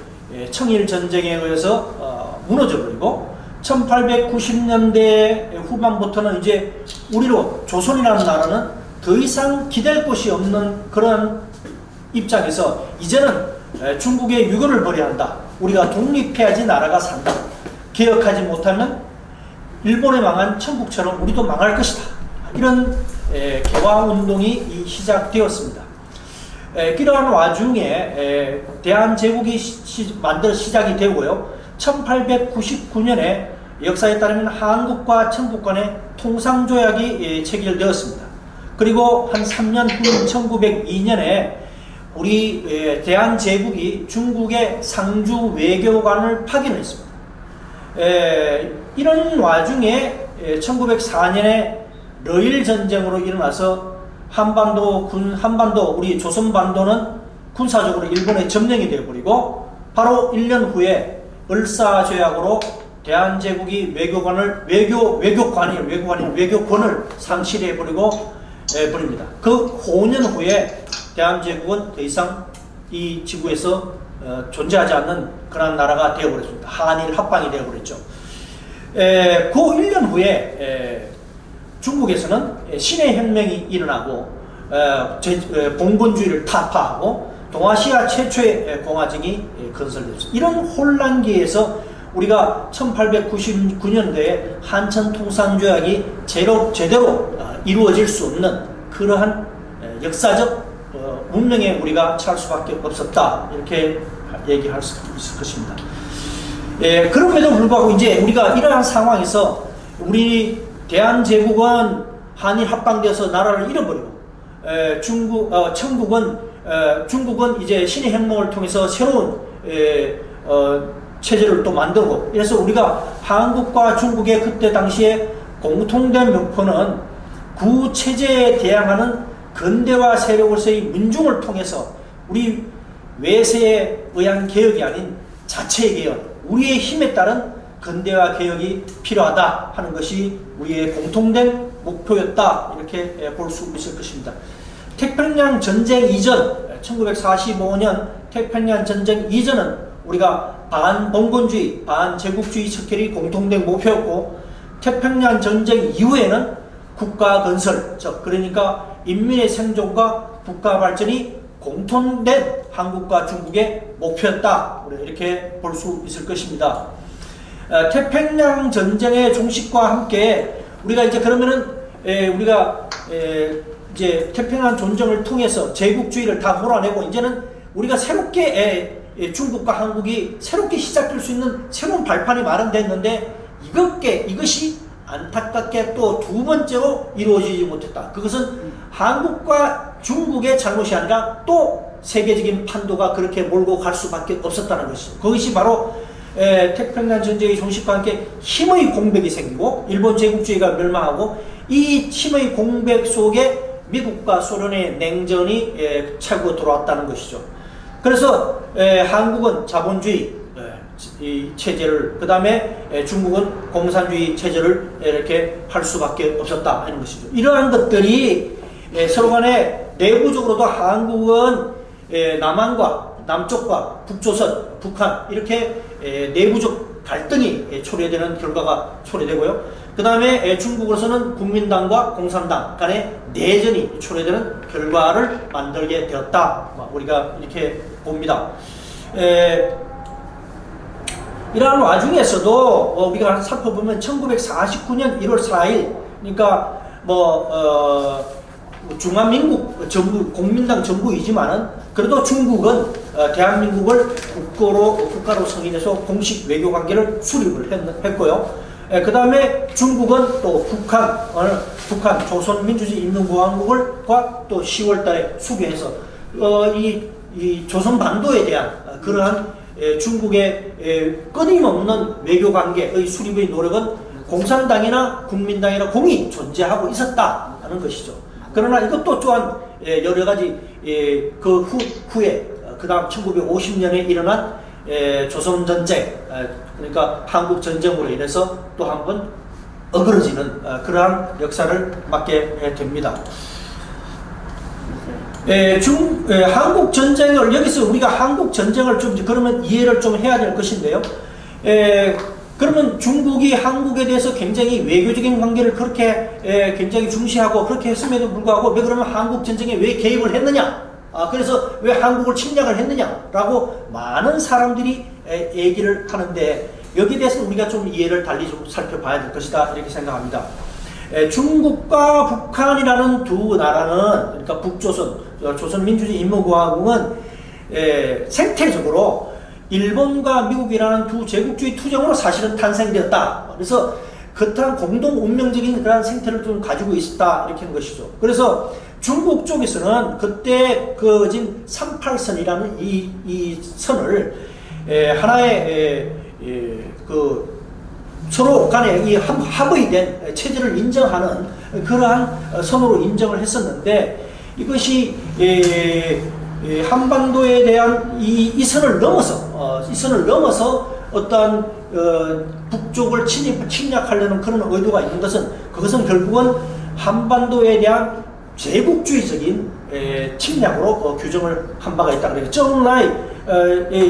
청일 전쟁에 의해서 무너져버리고 1890년대 후반부터는 이제 우리로 조선이라는 나라는 더 이상 기댈 곳이 없는 그런 입장에서 이제는 중국의 유교를 버려야 한다. 우리가 독립해야지 나라가 산다. 개혁하지 못하면 일본에 망한 천국처럼 우리도 망할 것이다. 이런 개화운동이 시작되었습니다. 이러한 와중에 대한제국이 시작이 되고요. 1899년에 역사에 따르면 한국과 청국 간의 통상조약이 체결되었습니다. 그리고 한 3년 후인 1902년에 우리 대한제국이 중국의 상주 외교관을 파견했습니다. 이런 와중에 1904년에 러일 전쟁으로 일어나서 한반도 우리 조선반도는 군사적으로 일본에 점령이 되어버리고 바로 1년 후에 을사조약으로 대한제국이 외교권을 상실해 버립니다. 그 5년 후에 대한제국은 더 이상 이 지구에서 존재하지 않는 그런 나라가 되어버렸습니다. 한일 합방이 되어버렸죠. 그 1년 후에 중국에서는 신해 혁명이 일어나고 봉건주의를 타파하고 동아시아 최초의 공화정이 건설됐습니다. 이런 혼란기에서 우리가 1899년도에 한천통상조약이 제대로 이루어질 수 없는 그러한 역사적 문명에 우리가 처할 수밖에 없었다, 이렇게 얘기할 수 있을 것입니다. 그럼에도 불구하고 이제 우리가 이러한 상황에서 우리 대한제국은 한일 합방되어서 나라를 잃어버리고 중국은 이제 신의 혁명을 통해서 새로운 체제를 또 만들고, 그래서 우리가 한국과 중국의 그때 당시에 공통된 목표는 구체제에 대항하는 근대화 세력으로서의 민중을 통해서 우리 외세에 의한 개혁이 아닌 자체의 개혁, 우리의 힘에 따른 근대화 개혁이 필요하다 하는 것이 우리의 공통된 목표였다, 이렇게 볼 수 있을 것입니다. 태평양 전쟁 이전, 1945년 태평양 전쟁 이전은 우리가 반봉건주의, 반제국주의 척결이 공통된 목표였고, 태평양 전쟁 이후에는 국가 건설, 즉 그러니까 인민의 생존과 국가 발전이 공통된 한국과 중국의 목표였다, 이렇게 볼 수 있을 것입니다. 태평양 전쟁의 종식과 함께 우리가 이제 그러면은 우리가 이제 태평양 전쟁을 통해서 제국주의를 다 몰아내고 이제는 우리가 새롭게 중국과 한국이 새롭게 시작될 수 있는 새로운 발판이 마련됐는데, 이것이 안타깝게 또 두 번째로 이루어지지 못했다. 그것은 한국과 중국의 잘못이 아니라 또 세계적인 판도가 그렇게 몰고 갈 수밖에 없었다는 것이죠. 그것이 바로 태평양 전쟁의 종식과 함께 힘의 공백이 생기고 일본 제국주의가 멸망하고, 이 힘의 공백 속에 미국과 소련의 냉전이 차고 들어왔다는 것이죠. 그래서 한국은 자본주의 체제를, 그 다음에 중국은 공산주의 체제를 이렇게 할 수밖에 없었다 하는 것이죠. 이러한 것들이 서로 간에 내부적으로도 한국은 남쪽과 북조선, 북한 이렇게 내부적 갈등이 초래되는 결과가 초래되고요. 그 다음에 중국으로서는 국민당과 공산당 간의 내전이 초래되는 결과를 만들게 되었다, 우리가 이렇게 봅니다. 이러한 와중에서도 우리가 살펴보면 1949년 1월 4일, 그러니까 중화민국 정부, 국민당 정부이지만은 그래도 중국은 대한민국을 국가로 승인해서 공식 외교관계를 수립을 했고요. 그 다음에 중국은 또 북한 조선민주주의인민공화국과 또 10월달에 수교해서 이 조선반도에 대한 그러한 중국의 끊임없는 외교관계의 수립의 노력은 공산당이나 국민당이나 공이 존재하고 있었다는 것이죠. 그러나 이것도 또한 여러 가지 그 후에 그 다음 1950년에 일어난 조선전쟁, 그러니까 한국전쟁으로 인해서 또 한 번 어그러지는 그러한 역사를 맞게 됩니다. 한국전쟁을, 여기서 우리가 한국전쟁을 좀 그러면 이해를 좀 해야 될 것인데요. 그러면 중국이 한국에 대해서 굉장히 외교적인 관계를 그렇게 굉장히 중시하고 그렇게 했음에도 불구하고 왜 그러면 한국전쟁에 왜 개입을 했느냐? 그래서 왜 한국을 침략을 했느냐라고 많은 사람들이 얘기를 하는데, 여기에 대해서 우리가 좀 이해를 달리 좀 살펴봐야 될 것이다, 이렇게 생각합니다. 중국과 북한이라는 두 나라는, 그러니까 북조선, 조선민주주의인민공화국은 생태적으로 일본과 미국이라는 두 제국주의 투쟁으로 사실은 탄생되었다. 그래서 그러한 공동 운명적인 그런 생태를 좀 가지고 있었다, 이렇게 하는 것이죠. 그래서 중국 쪽에서는 그때 그진 38선이라는 이 선을 하나의 서로 간에 이 합의된 체제를 인정하는 그러한 선으로 인정을 했었는데, 이것이 한반도에 대한 이 선을 넘어서 어떠한 북쪽을 침략하려는 그런 의도가 있는 것은 그것은 결국은 한반도에 대한 제국주의적인 침략으로 규정을 한 바가 있다. 그래요. 정라이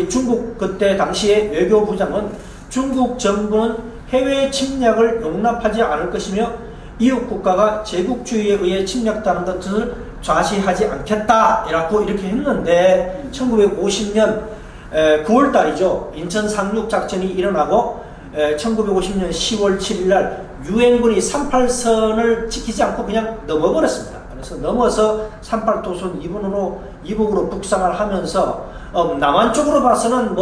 중국 그때 당시의 외교부장은 중국 정부는 해외 침략을 용납하지 않을 것이며 이웃 국가가 제국주의에 의해 침략당하는 것을 좌시하지 않겠다라고 이렇게 했는데 1950년 9월 달이죠. 인천 상륙 작전이 일어나고 1950년 10월 7일 날 유엔군이 38선을 지키지 않고 그냥 넘어버렸습니다. 그래서 넘어서 38도선 이북으로 북상을 하면서 남한 쪽으로 봐서는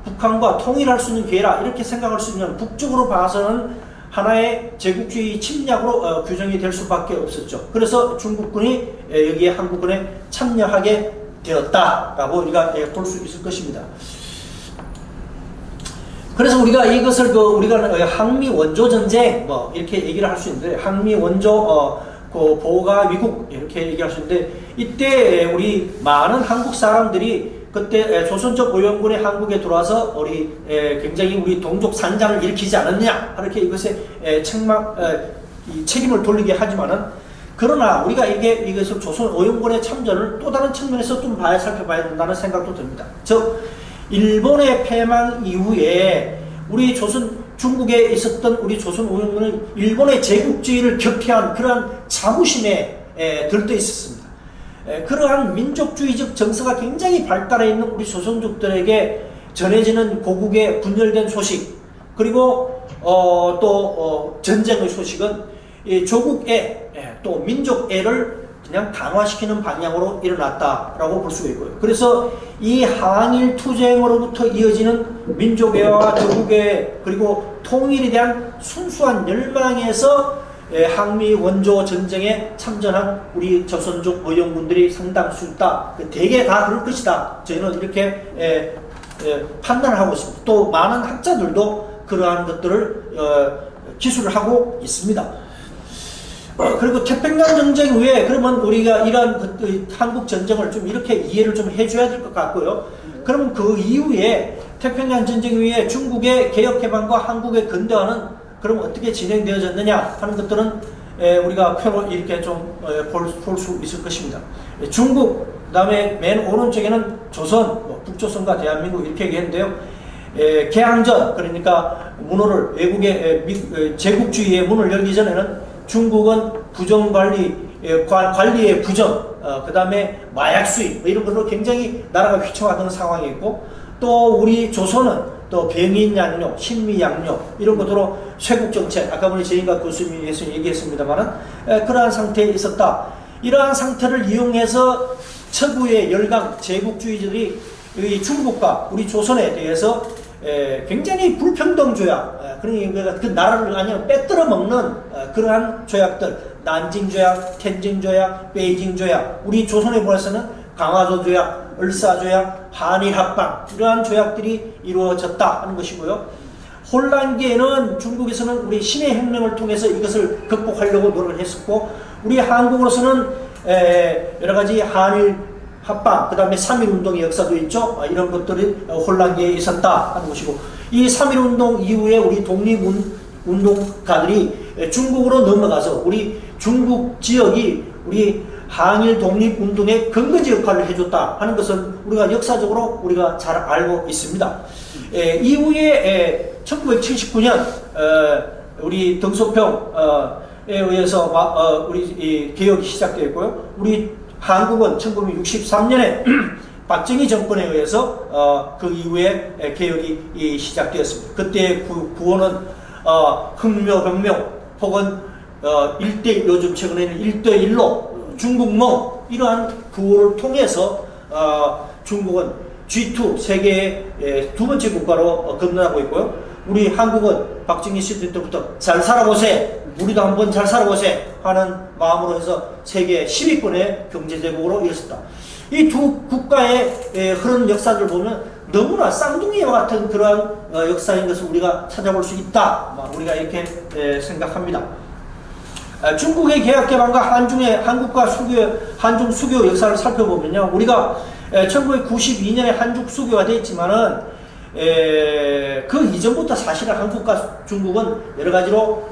북한과 통일할 수 있는 기회라 이렇게 생각할 수 있는, 북쪽으로 봐서는 하나의 제국주의 침략으로 규정이 될 수밖에 없었죠. 그래서 중국군이 여기에 한국군에 참여하게 되었다라고 우리가 볼 수 있을 것입니다. 그래서 우리가 이것을 우리가 항미 원조 전쟁 이렇게 얘기를 할 수 있는데, 항미 원조 보호가 위국 이렇게 얘기할 수 있는데, 이때 우리 많은 한국 사람들이 그때 조선족 의원군이 한국에 들어와서 굉장히 우리 동족 산장을 일으키지 않았냐 이렇게 이것에 책임을 돌리게 하지만은, 그러나 우리가 이것을 조선 의원군의 참전을 또 다른 측면에서 좀 살펴봐야 된다는 생각도 듭니다. 즉 일본의 패망 이후에 중국에 있었던 우리 조선 의원군은 일본의 제국주의를 격퇴한 그러한 자부심에 들떠 있었습니다. 그러한 민족주의적 정서가 굉장히 발달해 있는 우리 조선족들에게 전해지는 고국의 분열된 소식, 그리고 또 전쟁의 소식은 조국애 또 민족애를 그냥 강화시키는 방향으로 일어났다라고 볼 수가 있고요. 그래서 이 항일 투쟁으로부터 이어지는 민족애와 조국애 그리고 통일에 대한 순수한 열망에서 항미 원조 전쟁에 참전한 우리 조선족 의원군들이 상당수 있다. 대개 다 그럴 것이다. 저희는 이렇게 판단을 하고 있습니다. 또 많은 학자들도 그러한 것들을 기술을 하고 있습니다. 그리고 태평양 전쟁 후에 그러면 우리가 이러한 한국 전쟁을 좀 이렇게 이해를 좀 해줘야 될 것 같고요. 그러면 그 이후에 태평양 전쟁 후에 중국의 개혁해방과 한국의 근대화는 그럼 어떻게 진행되어졌느냐 하는 것들은 우리가 표로 이렇게 좀 볼 수 있을 것입니다. 중국, 그 다음에 맨 오른쪽에는 조선, 북조선과 대한민국 이렇게 얘기했는데요. 개항전, 그러니까 문호를 외국의 제국주의의 문을 열기 전에는 중국은 부정관리, 관리의 부정, 그 다음에 마약 수입 이런 것으로 굉장히 나라가 휘청하던 상황이 있고, 또 우리 조선은 또 병인 양료, 신미 양료 이런 것으로 쇄국 정책, 아까 우리 제인가 교수님이 얘기했습니다만은 그러한 상태에 있었다. 이러한 상태를 이용해서 서구의 열강 제국주의자들이 중국과 우리 조선에 대해서 굉장히 불평등 조약, 그러니까 그 나라를 아니면 빼들어 먹는 그러한 조약들, 난징 조약, 텐징 조약, 베이징 조약, 우리 조선에 보내서는 강화도 조약, 을사 조약, 한일 합방 이러한 조약들이 이루어졌다 하는 것이고요. 혼란기에는 중국에서는 우리 신의 혁명을 통해서 이것을 극복하려고 노력을 했었고, 우리 한국으로서는 여러 가지 한일 합방, 그 다음에 3.1운동의 역사도 있죠. 이런 것들이 혼란기에 있었다 하는 것이고, 이 3.1운동 이후에 우리 독립운동가들이 중국으로 넘어가서 우리 중국 지역이 우리 항일 독립운동의 근거지 역할을 해줬다 하는 것을 우리가 역사적으로 우리가 잘 알고 있습니다. 이후에 1979년 우리 등소평에 의해서 우리 개혁이 시작되었고요. 우리 한국은 1963년에 박정희 정권에 의해서 그 이후에 개혁이 시작되었습니다. 그때 구호는 흑묘병명 혹은 요즘 최근에는 1대1로 중국몽 이러한 구호를 통해서 중국은 G2 세계의 두 번째 국가로 건너가고 있고요. 우리 한국은 박정희 시대 때부터 잘 살아보세, 우리도 한번 잘 살아보세 하는 마음으로 해서 세계 10위권의 경제제국으로 이뤘습니다. 이 두 국가의 흐른 역사를 보면 너무나 쌍둥이와 같은 그러한 역사인 것을 우리가 찾아볼 수 있다. 우리가 이렇게 생각합니다. 중국의 개혁개방과 한국과 한중 수교 역사를 살펴보면요. 우리가 1992년에 한중 수교가 되어 있지만은 그 이전부터 사실은 한국과 중국은 여러 가지로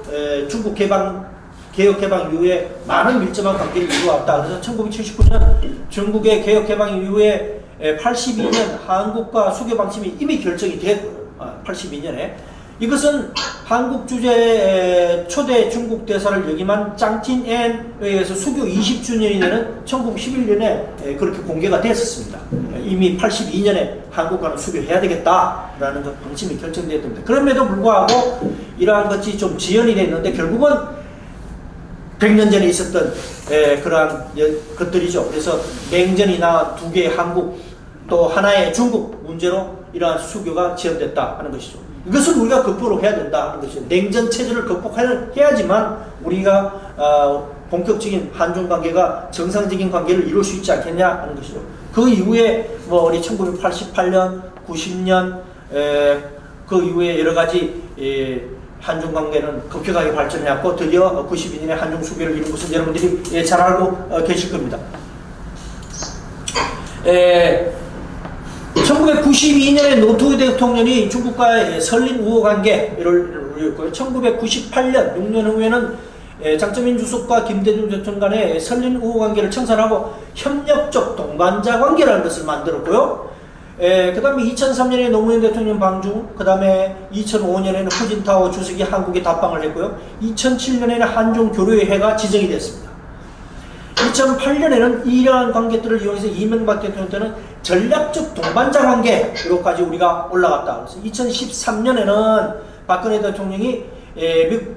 중국 개혁 개방 이후에 많은 밀접한 관계를 이루어왔다. 그래서 1979년 중국의 개혁 개방 이후에 82년 한국과 수교 방침이 이미 결정이 됐고요. 82년에 이것은 한국 주재 초대 중국 대사를 역임한 짱틴앤에 의해서 수교 20주년이 되는 1911년에 그렇게 공개가 됐었습니다. 이미 82년에 한국과는 수교해야 되겠다라는 방침이 결정되었습니다. 그럼에도 불구하고 이러한 것이 좀 지연이 됐는데 결국은 100년 전에 있었던 그러한 것들이죠. 그래서 냉전이나 두 개의 한국 또 하나의 중국 문제로 이러한 수교가 지연됐다 하는 것이죠. 이것을 우리가 극복을 해야 된다 하는 것이죠. 냉전 체제를 극복해야지만 우리가 본격적인 한중 관계가 정상적인 관계를 이룰 수 있지 않겠냐 하는 것이죠. 그 이후에 뭐 우리 1988년, 90년 그 이후에 여러 가지 한중 관계는 급격하게 발전해왔고 드디어 92년에 한중 수교를 이룬 것은 여러분들이 잘 알고 계실 겁니다. 1992년에 노토우 대통령이 중국과의 설린 우호 관계를 올렸고요. 1998년 6년 후에는 장쩌민 주석과 김대중 대통령 간의 설린 우호 관계를 청산하고 협력적 동반자 관계라는 것을 만들었고요. 그 다음에 2003년에 노무현 대통령 방중, 그 다음에 2005년에는 후진타오 주석이 한국에 답방을 했고요. 2007년에는 한중 교류회가 지정이 됐습니다. 2008년에는 이러한 관계들을 이용해서 이명박 대통령 때는 전략적 동반자 관계로까지 우리가 올라갔다. 그래서 2013년에는 박근혜 대통령이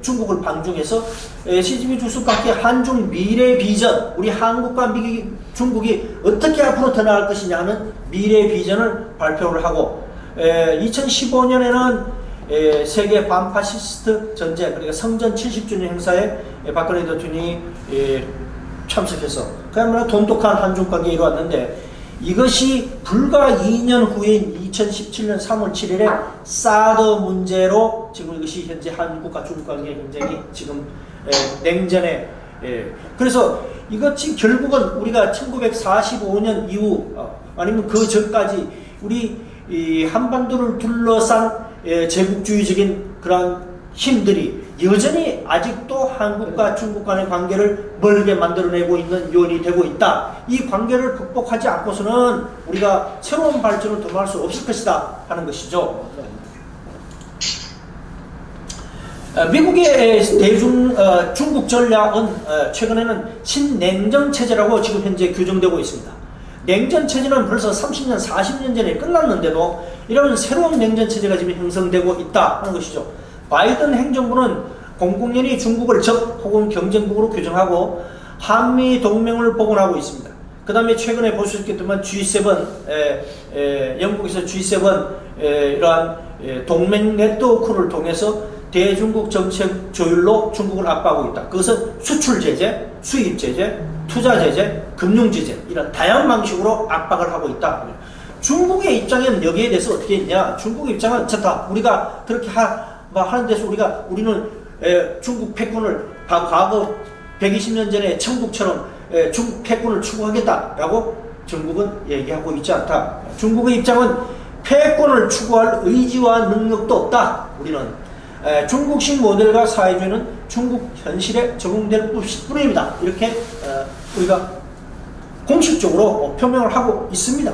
중국을 방중해서 시진핑 주석과 함께 한중 미래 비전, 우리 한국과 중국이 어떻게 앞으로 더 나아갈 것이냐 하는 미래 비전을 발표를 하고 2015년에는 세계 반파시스트 전쟁, 그러니까 성전 70주년 행사에 박근혜 대통령이 참석해서 그야말로 돈독한 한중 관계에 이루어왔는데 이것이 불과 2년 후인 2017년 3월 7일에 사드 문제로 지금 이것이 현재 한국과 중국 관계의 굉장히 지금 냉전에 그래서 이것이 결국은 우리가 1945년 이후 아니면 그 전까지 우리 이 한반도를 둘러싼 제국주의적인 그런 힘들이 여전히 아직도 한국과 중국 간의 관계를 멀게 만들어내고 있는 요인이 되고 있다. 이 관계를 극복하지 않고서는 우리가 새로운 발전을 도모할 수 없을 것이다 하는 것이죠. 미국의 중국 전략은 최근에는 신냉전 체제라고 지금 현재 규정되고 있습니다. 냉전 체제는 벌써 30년, 40년 전에 끝났는데도 이런 새로운 냉전 체제가 지금 형성되고 있다 하는 것이죠. 바이든 행정부는 공공연히 중국을 적 혹은 경쟁국으로 규정하고 한미 동맹을 복원하고 있습니다. 그 다음에 최근에 보셨겠지만 G7, 영국에서 G7 이러한 동맹 네트워크를 통해서 대중국 정책 조율로 중국을 압박하고 있다. 그것은 수출 제재, 수입 제재, 투자 제재, 금융 제재 이런 다양한 방식으로 압박을 하고 있다. 중국의 입장에는 여기에 대해서 어떻게 했냐? 중국의 입장은 좋다. 우리가 그렇게 하는 데서 우리는 중국 패권을 과거 120년 전에 청국처럼 중국 패권을 추구하겠다라고 중국은 얘기하고 있지 않다. 중국의 입장은 패권을 추구할 의지와 능력도 없다. 우리는 중국식 모델과 사회주의는 중국 현실에 적용될 뿐입니다. 이렇게 우리가 공식적으로 표명을 하고 있습니다.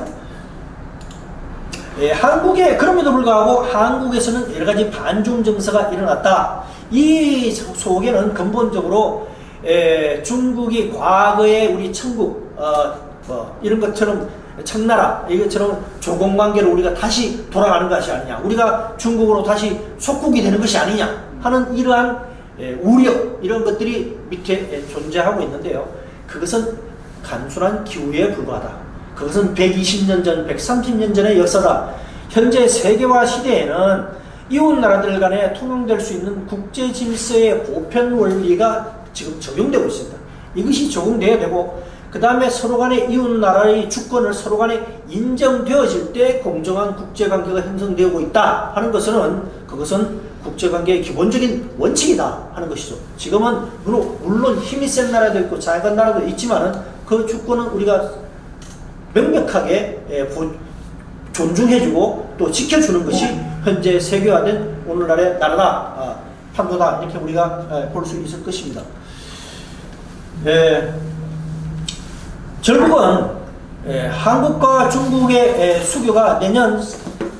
한국에 그럼에도 불구하고 한국에서는 여러 가지 반중 정서가 일어났다. 이 속에는 근본적으로 중국이 과거에 우리 천국 이런 것처럼 청나라 이것처럼 조공관계로 우리가 다시 돌아가는 것이 아니냐, 우리가 중국으로 다시 속국이 되는 것이 아니냐 하는 이러한 우려 이런 것들이 밑에 존재하고 있는데요. 그것은 단순한 기우에 불과하다. 그것은 120년 전, 130년 전의 역사다. 현재 세계화 시대에는 이웃 나라들 간에 통용될 수 있는 국제 질서의 보편 원리가 지금 적용되고 있습니다. 이것이 적용돼야 되고 그 다음에 서로 간의 이웃 나라의 주권을 서로 간에 인정되어질 때 공정한 국제관계가 형성되고 있다 하는 것은 그것은 국제관계의 기본적인 원칙이다 하는 것이죠. 지금은 물론 힘이 센 나라도 있고 작은 나라도 있지만은 그 주권은 우리가 명백하게 존중해주고 또 지켜주는 것이 현재 세계화된 오늘날의 나라다, 판도다, 이렇게 우리가 볼 수 있을 것입니다. 결국은 한국과 중국의 수교가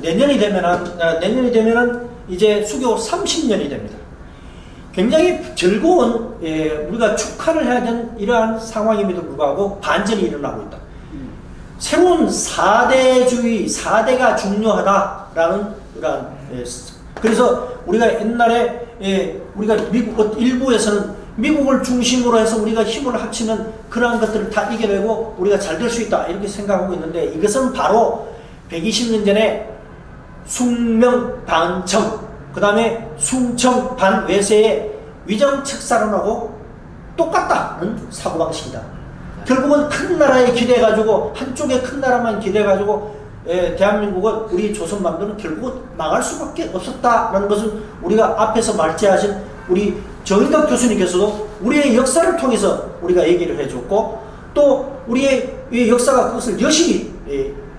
내년이 되면은 이제 수교 30년이 됩니다. 굉장히 즐거운, 우리가 축하를 해야 되는 이러한 상황임에도 불구하고 반전이 일어나고 있다. 새로운 4대주의, 4대가 중요하다라는 그런, 그래서 우리가 옛날에 우리가 미국 일부에서는 미국을 중심으로 해서 우리가 힘을 합치면 그러한 것들을 다 이겨내고 우리가 잘 될 수 있다, 이렇게 생각하고 있는데, 이것은 바로 120년 전에 숭명 반청, 그 다음에 숭청 반외세의 위정책사론하고 똑같다는 사고방식이다. 결국은 큰 나라에 기대가지고, 한쪽에 큰 나라만 기대가지고 대한민국은, 우리 조선반도는 결국은 망할 수밖에 없었다라는 것을 우리가 앞에서 말씀하신 우리 정인덕 교수님께서도 우리의 역사를 통해서 우리가 얘기를 해줬고, 또 우리의 역사가 그것을 여실히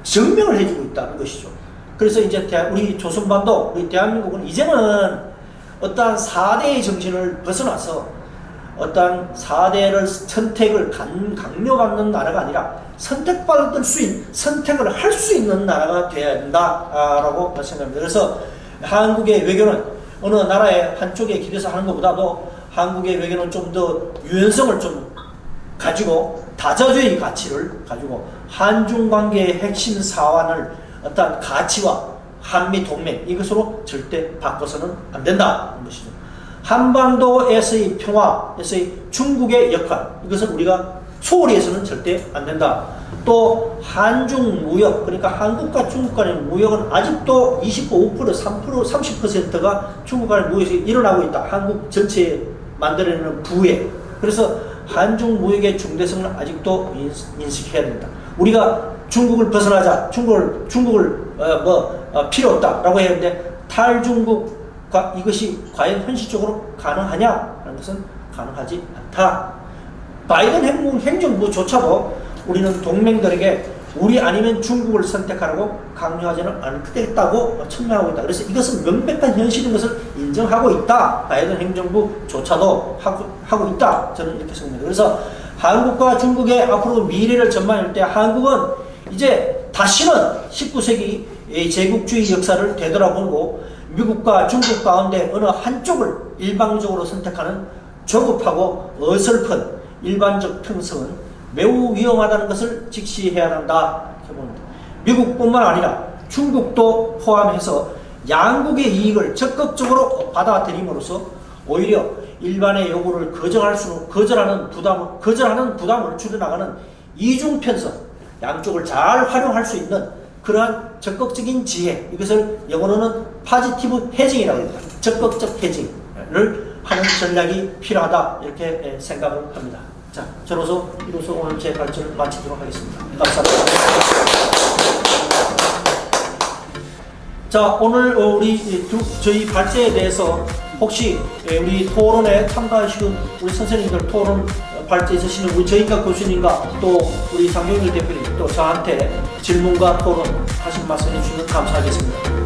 증명을 해주고 있다는 것이죠. 그래서 이제 우리 조선반도, 우리 대한민국은 이제는 어떠한 4대의 정신을 벗어나서 어떠한 4대를 선택을 강요받는 나라가 아니라 선택받을 수 있는, 선택을 할 수 있는 나라가 되어야 된다라고 생각합니다. 그래서 한국의 외교는 어느 나라의 한쪽에 기대서 하는 것보다도 한국의 외교는 좀 더 유연성을 좀 가지고, 다자주의 가치를 가지고 한중 관계의 핵심 사안을 어떤 가치와 한미 동맹, 이것으로 절대 바꿔서는 안 된다는 것이죠. 한반도에서의 평화에서의 중국의 역할, 이것은 우리가 소홀히 해서는 절대 안 된다. 또 한중 무역, 그러니까 한국과 중국 간의 무역은 아직도 25%, 3%, 30%가 중국 간의 무역이 일어나고 있다. 한국 전체에 만들어내는 부에. 그래서 한중 무역의 중대성을 아직도 인식해야 된다. 우리가 중국을 벗어나자, 중국을 필요 없다라고 했는데, 탈중국과 이것이 과연 현실적으로 가능하냐라는 것은 가능하지 않다. 바이든 행정부조차도 우리는 동맹들에게 우리 아니면 중국을 선택하라고 강요하지는 않겠다고 천명하고 있다. 그래서 이것은 명백한 현실인 것을 인정하고 있다. 바이든 행정부조차도 하고 있다. 저는 이렇게 생각합니다. 그래서 한국과 중국의 앞으로 미래를 전망할 때, 한국은 이제 다시는 19세기 제국주의 역사를 되돌아보고 미국과 중국 가운데 어느 한쪽을 일방적으로 선택하는 조급하고 어설픈 일반적 평성은 매우 위험하다는 것을 직시해야 한다. 미국뿐만 아니라 중국도 포함해서 양국의 이익을 적극적으로 받아들임으로써 오히려 일반의 요구를 거절하는 부담을 줄여나가는 이중편성, 양쪽을 잘 활용할 수 있는 그러한 적극적인 지혜, 이것을 영어로는 파지티브 해징이라고 합니다. 적극적 해징을 하는 전략이 필요하다, 이렇게 생각을 합니다. 자, 이로써 오늘 제 발언을 마치도록 하겠습니다. 감사합니다. 자, 오늘 저희 발제에 대해서 혹시 우리 토론에 참가하시는 우리 선생님들, 토론 발제에 있으시는 우리 정인덕 교수님과 또 우리 상경일 대표님, 또 저한테 질문과 토론 하신 말씀 해주시면 감사하겠습니다.